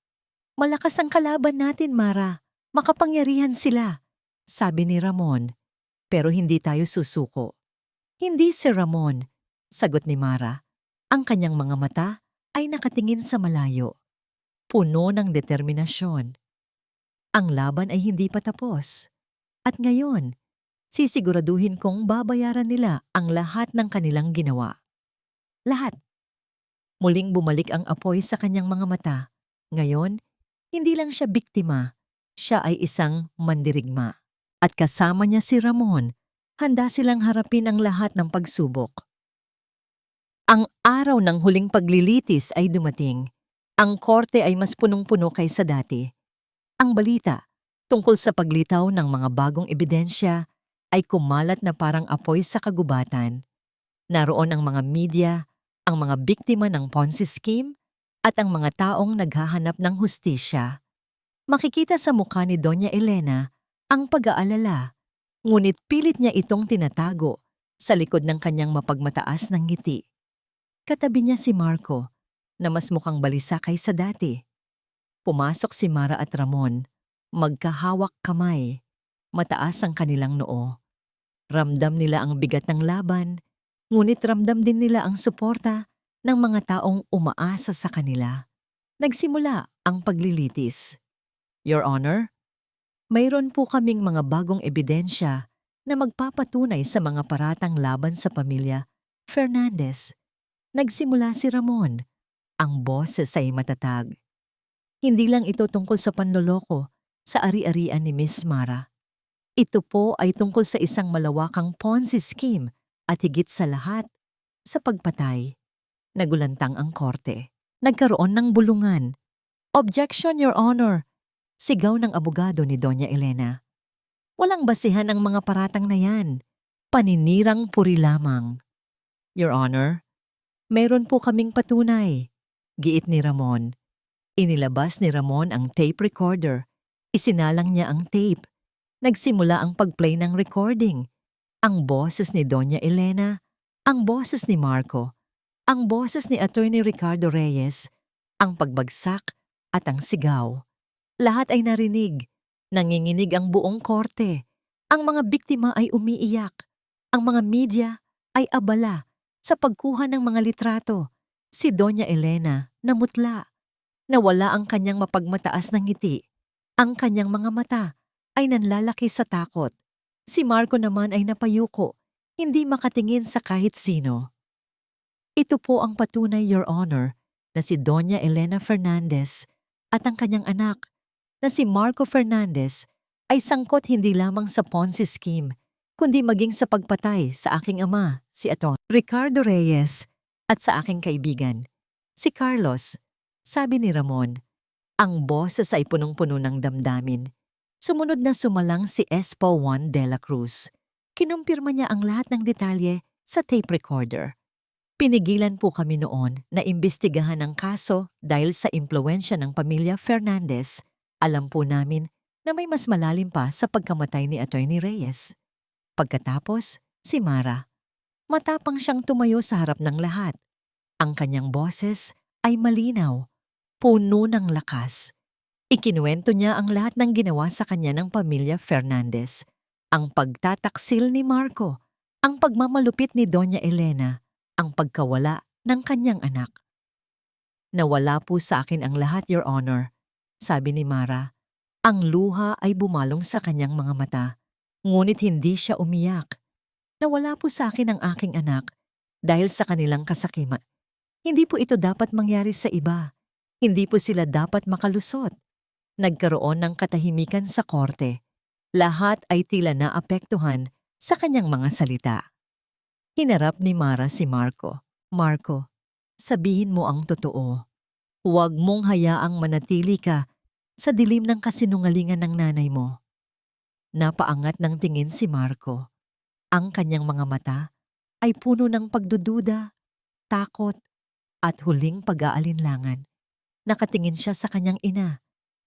Speaker 1: "Malakas ang kalaban natin, Mara. Makapangyarihan sila," sabi ni Ramon. "Pero hindi tayo susuko." "Hindi, si Ramon," sagot ni Mara. Ang kanyang mga mata ay nakatingin sa malayo, puno ng determinasyon. Ang laban ay hindi pa tapos. At ngayon, sisiguraduhin kong babayaran nila ang lahat ng kanilang ginawa. Lahat. Muling bumalik ang apoy sa kanyang mga mata. Ngayon, hindi lang siya biktima, siya ay isang mandirigma. At kasama niya si Ramon, handa silang harapin ang lahat ng pagsubok. Ang araw ng huling paglilitis ay dumating. Ang korte ay mas punong-puno kaysa dati. Ang balita tungkol sa paglitaw ng mga bagong ebidensya ay kumalat na parang apoy sa kagubatan. Naroon ang mga media, ang mga biktima ng Ponzi scheme, at ang mga taong naghahanap ng hustisya. Makikita sa mukha ni Doña Elena ang pag-aalala, ngunit pilit niya itong tinatago sa likod ng kanyang mapagmataas ng ngiti. Katabi niya si Marco, na mas mukhang balisa kaysa dati. Pumasok si Mara at Ramon, magkahawak kamay, mataas ang kanilang noo. Ramdam nila ang bigat ng laban, ngunit ramdam din nila ang suporta ng mga taong umaasa sa kanila. Nagsimula ang paglilitis. "Your Honor, mayroon po kaming mga bagong ebidensya na magpapatunay sa mga paratang laban sa pamilya Fernandez." Nagsimula si Ramon. Ang boses ay matatag. Hindi lang ito tungkol sa panloloko sa ari-arian ni Miss Mara. Ito po ay tungkol sa isang malawakang Ponzi scheme at higit sa lahat, sa pagpatay. Nagulantang ang korte. Nagkaroon ng bulungan. "Objection, Your Honor!" Sigaw ng abogado ni Doña Elena. "Walang basihan ang mga paratang na yan. Paninirang puri lamang." "Your Honor, mayroon po kaming patunay," giit ni Ramon. Inilabas ni Ramon ang tape recorder. Isinalang niya ang tape. Nagsimula ang pag-play ng recording. Ang boses ni Doña Elena, ang boses ni Marco, ang boses ni Attorney Ricardo Reyes, ang pagbagsak at ang sigaw. Lahat ay narinig. Nanginginig ang buong korte. Ang mga biktima ay umiiyak. Ang mga media ay abala sa pagkuha ng mga litrato. Si Doña Elena namutla. Nawala ang kanyang mapagmataas na ngiti. Ang kanyang mga mata ay nanlalaki sa takot. Si Marco naman ay napayuko, hindi makatingin sa kahit sino. Ito po ang patunay, Your Honor, na si Doña Elena Fernandez at ang kanyang anak na si Marco Fernandez ay sangkot hindi lamang sa Ponzi scheme, kundi maging sa pagpatay sa aking ama, si Atty. Ricardo Reyes, at sa aking kaibigan, si Carlos. Sabi ni Ramon. Ang boses ay punong-puno ng damdamin. Sumunod na sumalang si Espo Juan de la Cruz. Kinumpirma niya ang lahat ng detalye sa tape recorder. Pinigilan po kami noon na imbestigahan ang kaso dahil sa impluwensya ng pamilya Fernandez. Alam po namin na may mas malalim pa sa pagkamatay ni Attorney Reyes. Pagkatapos, si Mara. Matapang siyang tumayo sa harap ng lahat. Ang kanyang boses ay malinaw, puno ng lakas. Ikinuwento niya ang lahat ng ginawa sa kanya ng pamilya Fernandez. Ang pagtataksil ni Marco, ang pagmamalupit ni Doña Elena, ang pagkawala ng kanyang anak. "Nawala po sa akin ang lahat, Your Honor," sabi ni Mara. Ang luha ay bumalong sa kanyang mga mata, ngunit hindi siya umiyak. "Nawala po sa akin ang aking anak dahil sa kanilang kasakiman. Hindi po ito dapat mangyari sa iba. Hindi po sila dapat makalusot." Nagkaroon ng katahimikan sa korte. Lahat ay tila naapektuhan sa kanyang mga salita. Hinarap ni Mara si Marco. "Marco, sabihin mo ang totoo. Huwag mong hayaang manatili ka sa dilim ng kasinungalingan ng nanay mo." Napaangat ng tingin si Marco. Ang kanyang mga mata ay puno ng pagdududa, takot, at huling pag-aalinlangan. Nakatingin siya sa kanyang ina,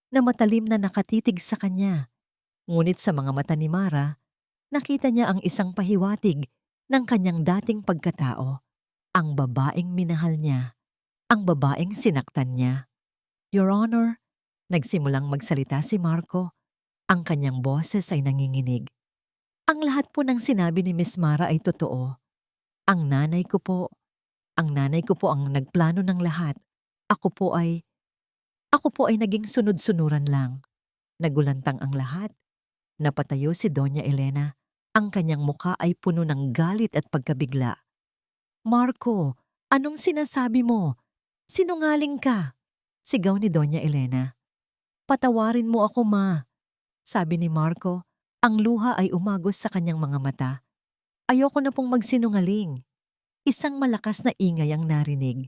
Speaker 1: na matalim na nakatitig sa kanya. Ngunit sa mga mata ni Mara, nakita niya ang isang pahiwatig ng kanyang dating pagkatao. Ang babaeng minahal niya, ang babaeng sinaktan niya. "Your Honor," nagsimulang magsalita si Marco. Ang kanyang boses ay nanginginig. "Ang lahat po ng sinabi ni Miss Mara ay totoo. Ang nanay ko po ang nagplano ng lahat. Ako po ay naging sunod-sunuran lang." Nagulantang ang lahat. Napatayo si Doña Elena. Ang kanyang muka ay puno ng galit at pagkabigla. "Marco, anong sinasabi mo? Sinungaling ka!" Sigaw ni Doña Elena. "Patawarin mo ako, ma," sabi ni Marco. Ang luha ay umagos sa kanyang mga mata. "Ayoko na pong magsinungaling." Isang malakas na ingay ang narinig.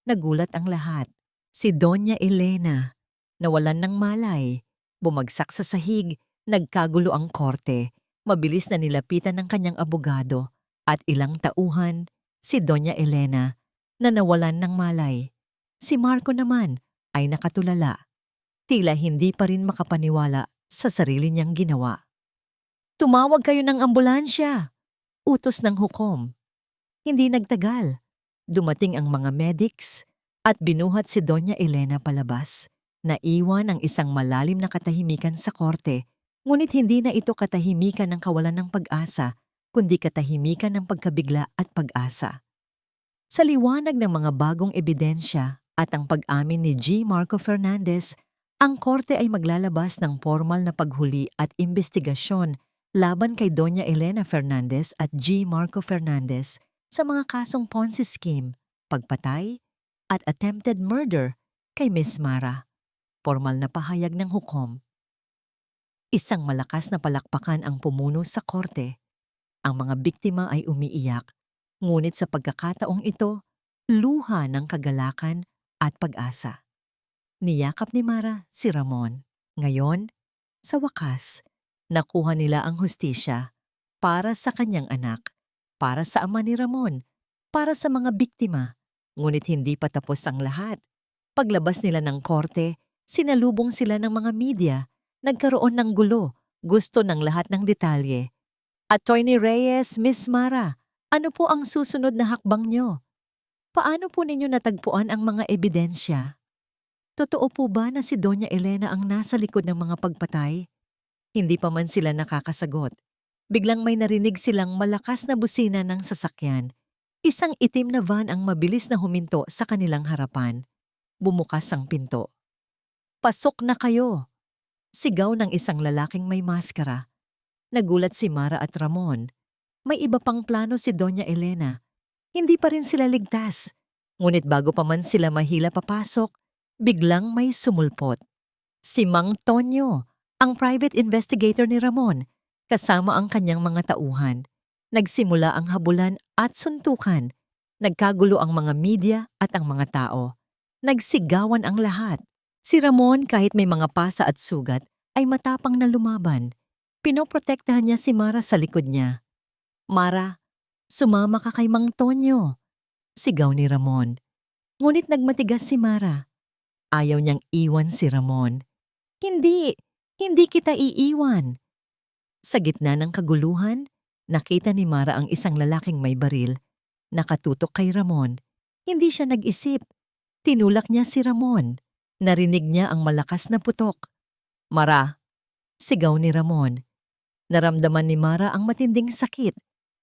Speaker 1: Nagulat ang lahat. Si Doña Elena, nawalan ng malay, bumagsak sa sahig, nagkagulo ang korte. Mabilis na nilapitan ng kanyang abogado at ilang tauhan, si Doña Elena, na nawalan ng malay. Si Marco naman ay nakatulala. Tila hindi pa rin makapaniwala sa sarili niyang ginawa. "Tumawag kayo ng ambulansya!" Utos ng hukom. Hindi nagtagal. Dumating ang mga medics at binuhat si Doña Elena palabas. Naiwan ang isang malalim na katahimikan sa korte, ngunit hindi na ito katahimikan ng kawalan ng pag-asa, kundi katahimikan ng pagkabigla at pag-asa. Sa liwanag ng mga bagong ebidensya at ang pag-amin ni G. Marco Fernandez, ang korte ay maglalabas ng formal na paghuli at imbestigasyon laban kay Doña Elena Fernandez at G. Marco Fernandez sa mga kasong Ponzi scheme, pagpatay, at attempted murder kay Miss Mara. Formal na pahayag ng hukom. Isang malakas na palakpakan ang pumuno sa korte. Ang mga biktima ay umiiyak, ngunit sa pagkakataong ito, luha ng kagalakan at pag-asa. Niyakap ni Mara si Ramon. Ngayon, sa wakas, nakuha nila ang hustisya para sa kanyang anak, para sa ama ni Ramon, para sa mga biktima. Ngunit hindi pa tapos ang lahat. Paglabas nila ng korte, sinalubong sila ng mga media. Nagkaroon ng gulo. Gusto ng lahat ng detalye. Attorney Reyes, Miss Mara, ano po ang susunod na hakbang nyo? Paano po ninyo natagpuan ang mga ebidensya? Totoo po ba na si Doña Elena ang nasa likod ng mga pagpatay? Hindi pa man sila nakakasagot. Biglang may narinig silang malakas na busina ng sasakyan. Isang itim na van ang mabilis na huminto sa kanilang harapan. Bumukas ang pinto. "Pasok na kayo!" Sigaw ng isang lalaking may maskara. Nagulat si Mara at Ramon. May iba pang plano si Doña Elena. Hindi pa rin sila ligtas. Ngunit bago pa man sila mahila papasok, biglang may sumulpot. Si Mang Tonyo, ang private investigator ni Ramon, kasama ang kanyang mga tauhan. Nagsimula ang habulan at suntukan. Nagkagulo ang mga media at ang mga tao. Nagsigawan ang lahat. Si Ramon, kahit may mga pasa at sugat, ay matapang na lumaban. Pinoprotektahan niya si Mara sa likod niya. "Mara, sumama ka kay Mang Tonyo," sigaw ni Ramon. Ngunit nagmatigas si Mara. Ayaw niyang iwan si Ramon. "Hindi, hindi kita iiwan." Sa gitna ng kaguluhan, nakita ni Mara ang isang lalaking may baril. Nakatutok kay Ramon. Hindi siya nag-isip. Tinulak niya si Ramon. Narinig niya ang malakas na putok. "Mara!" Sigaw ni Ramon. Naramdaman ni Mara ang matinding sakit.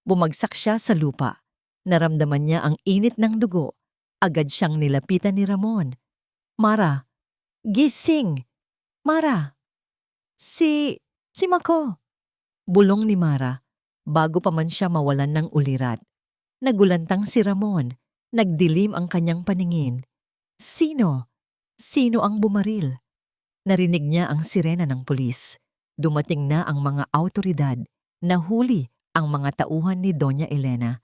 Speaker 1: Bumagsak siya sa lupa. Naramdaman niya ang init ng dugo. Agad siyang nilapitan ni Ramon. "Mara! Gising! Mara! Si Mako!" Bulong ni Mara bago pa man siya mawalan ng ulirat. Nagulantang si Ramon. Nagdilim ang kanyang paningin. Sino? Sino ang bumaril? Narinig niya ang sirena ng pulis. Dumating na ang mga awtoridad. Nahuli ang mga tauhan ni Doña Elena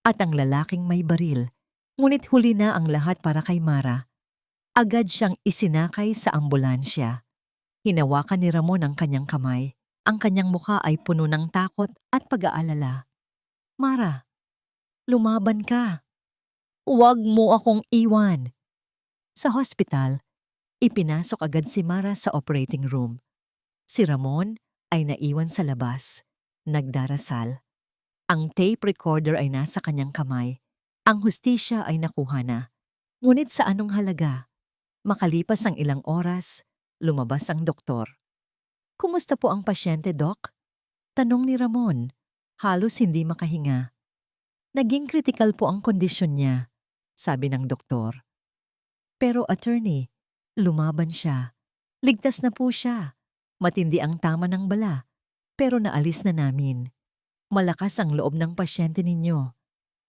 Speaker 1: at ang lalaking may baril. Ngunit huli na ang lahat para kay Mara. Agad siyang isinakay sa ambulansya. Hinawakan ni Ramon ang kanyang kamay. Ang kanyang mukha ay puno ng takot at pag-aalala. "Mara, lumaban ka. Huwag mo akong iwan." Sa hospital, ipinasok agad si Mara sa operating room. Si Ramon ay naiwan sa labas. Nagdarasal. Ang tape recorder ay nasa kanyang kamay. Ang hustisya ay nakuha na. Ngunit sa anong halaga? Makalipas ang ilang oras, lumabas ang doktor. "Kumusta po ang pasyente, Doc?" Tanong ni Ramon. Halos hindi makahinga. "Naging critical po ang kondisyon niya," sabi ng doktor. "Pero attorney, lumaban siya. Ligtas na po siya. Matindi ang tama ng bala, pero naalis na namin. Malakas ang loob ng pasyente ninyo."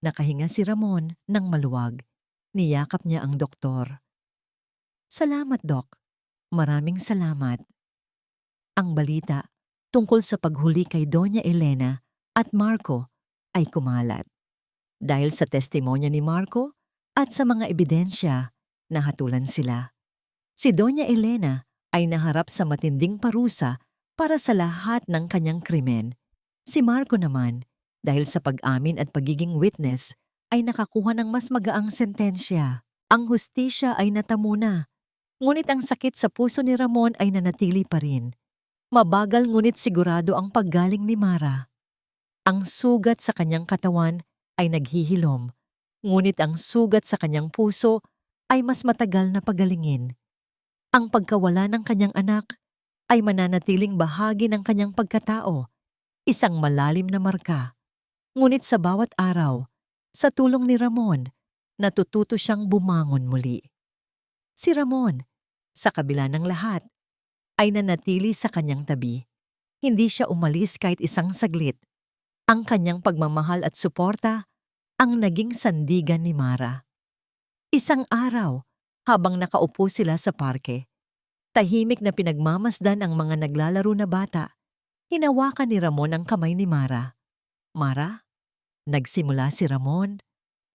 Speaker 1: Nakahinga si Ramon ng maluwag. Niyakap niya ang doktor. "Salamat, Doc. Maraming salamat." Ang balita tungkol sa paghuli kay Doña Elena at Marco ay kumalat. Dahil sa testimonya ni Marco at sa mga ebidensya, nahatulan sila. Si Doña Elena ay naharap sa matinding parusa para sa lahat ng kanyang krimen. Si Marco naman, dahil sa pag-amin at pagiging witness, ay nakakuha ng mas magaang sentensya. Ang hustisya ay natamo na. Ngunit ang sakit sa puso ni Ramon ay nanatili pa rin. Mabagal ngunit sigurado ang paggaling ni Mara. Ang sugat sa kanyang katawan ay naghihilom, ngunit ang sugat sa kanyang puso ay mas matagal na pagalingin. Ang pagkawala ng kanyang anak ay mananatiling bahagi ng kanyang pagkatao, isang malalim na marka. Ngunit sa bawat araw, sa tulong ni Ramon, natututo siyang bumangon muli. Si Ramon, sa kabila ng lahat, ay nanatili sa kanyang tabi. Hindi siya umalis kahit isang saglit. Ang kanyang pagmamahal at suporta ang naging sandigan ni Mara. Isang araw, habang nakaupo sila sa parke, tahimik na pinagmamasdan ang mga naglalaro na bata, hinawakan ni Ramon ang kamay ni Mara. "Mara?" Nagsimula si Ramon.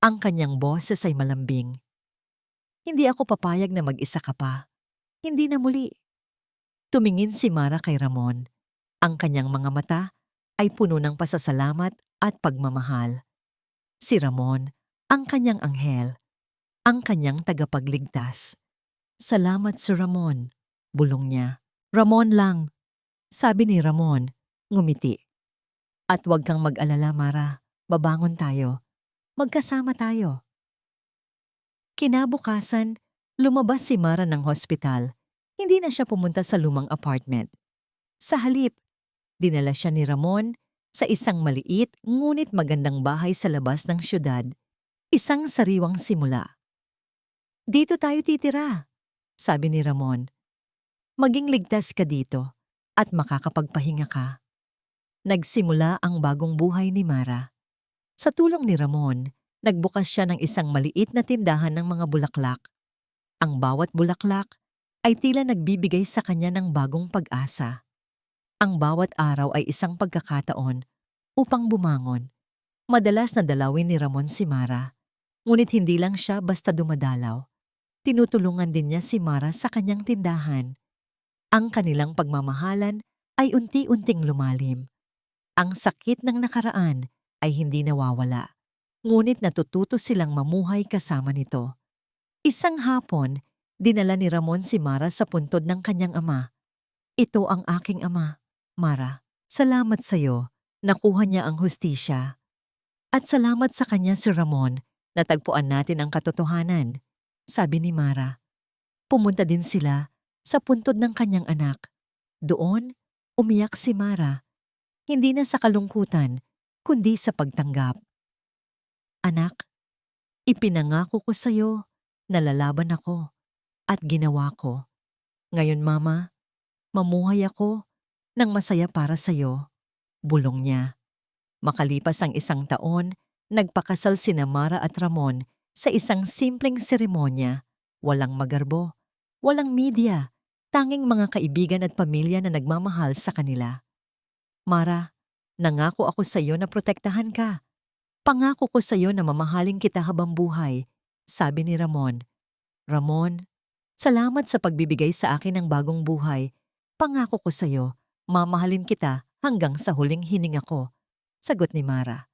Speaker 1: Ang kanyang boses ay malambing. Hindi ako papayag na mag-isa ka pa. Hindi na muli. Tumingin si Mara kay Ramon. Ang kanyang mga mata ay puno ng pasasalamat at pagmamahal. Si Ramon, ang kanyang anghel, ang kanyang tagapagligtas. Salamat, Sir Ramon, bulong niya. Ramon lang, sabi ni Ramon, ngumiti. At huwag kang mag-alala, Mara. Babangon tayo. Magkasama tayo. Kinabukasan, lumabas si Mara ng hospital. Hindi na siya pumunta sa lumang apartment. Sa halip, dinala siya ni Ramon sa isang maliit ngunit magandang bahay sa labas ng syudad. Isang sariwang simula. Dito tayo titira, sabi ni Ramon. Maging ligtas ka dito at makakapagpahinga ka. Nagsimula ang bagong buhay ni Mara. Sa tulong ni Ramon, nagbukas siya ng isang maliit na tindahan ng mga bulaklak. Ang bawat bulaklak ay tila nagbibigay sa kanya ng bagong pag-asa. Ang bawat araw ay isang pagkakataon upang bumangon. Madalas na dalawin ni Ramon si Mara, ngunit hindi lang siya basta dumadalaw. Tinutulungan din niya si Mara sa kanyang tindahan. Ang kanilang pagmamahalan ay unti-unting lumalim. Ang sakit ng nakaraan ay hindi nawawala, ngunit natututo silang mamuhay kasama nito. Isang hapon, dinala ni Ramon si Mara sa puntod ng kanyang ama. Ito ang aking ama, Mara. Salamat sa iyo, nakuha niya ang hustisya. At salamat sa kanya, Sir Ramon, natagpuan natin ang katotohanan, sabi ni Mara. Pumunta din sila sa puntod ng kanyang anak. Doon, umiyak si Mara. Hindi na sa kalungkutan, kundi sa pagtanggap. Anak, ipinangako ko sa iyo na lalaban ako at ginawa ko. Ngayon, Mama, mamuhay ako ng masaya para sa iyo, bulong niya. Makalipas ang 1 taon, nagpakasal sina Mara at Ramon sa isang simpleng seremonya. Walang magarbo, walang media, tanging mga kaibigan at pamilya na nagmamahal sa kanila. Mara, nangako ako sa iyo na protektahan ka. Pangako ko sa iyo na mamahalin kita habang buhay, sabi ni Ramon. Ramon, salamat sa pagbibigay sa akin ng bagong buhay. Pangako ko sa iyo, mamahalin kita hanggang sa huling hininga ko, sagot ni Mara.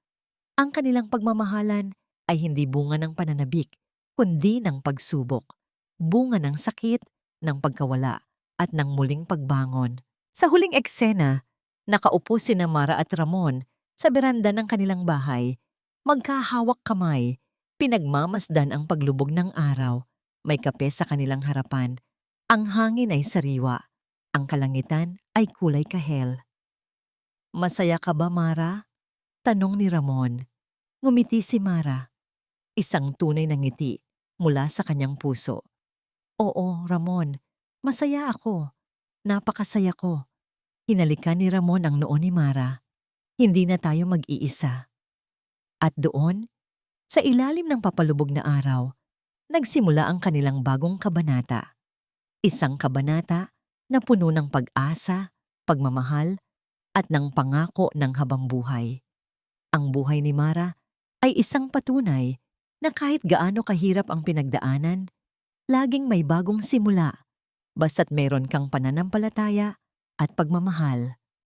Speaker 1: Ang kanilang pagmamahalan ay hindi bunga ng pananabik, kundi ng pagsubok. Bunga ng sakit, ng pagkawala, at ng muling pagbangon. Sa huling eksena, nakaupo sina Mara at Ramon sa beranda ng kanilang bahay. Magkahawak kamay, pinagmamasdan ang paglubog ng araw. May kape sa kanilang harapan. Ang hangin ay sariwa. Ang kalangitan ay kulay kahel. Masaya ka ba, Mara? Tanong ni Ramon. Ngumiti si Mara. Isang tunay na ngiti mula sa kanyang puso. Oo, Ramon. Masaya ako. Napakasaya ko. Hinalikan ni Ramon ang noo ni Mara. Hindi na tayo mag-iisa. At doon, sa ilalim ng papalubog na araw, nagsimula ang kanilang bagong kabanata. Isang kabanata na puno ng pag-asa, pagmamahal, at ng pangako ng habambuhay. Ang buhay ni Mara ay isang patunay na kahit gaano kahirap ang pinagdaanan, laging may bagong simula, basta't mayroon kang pananampalataya at pagmamahal.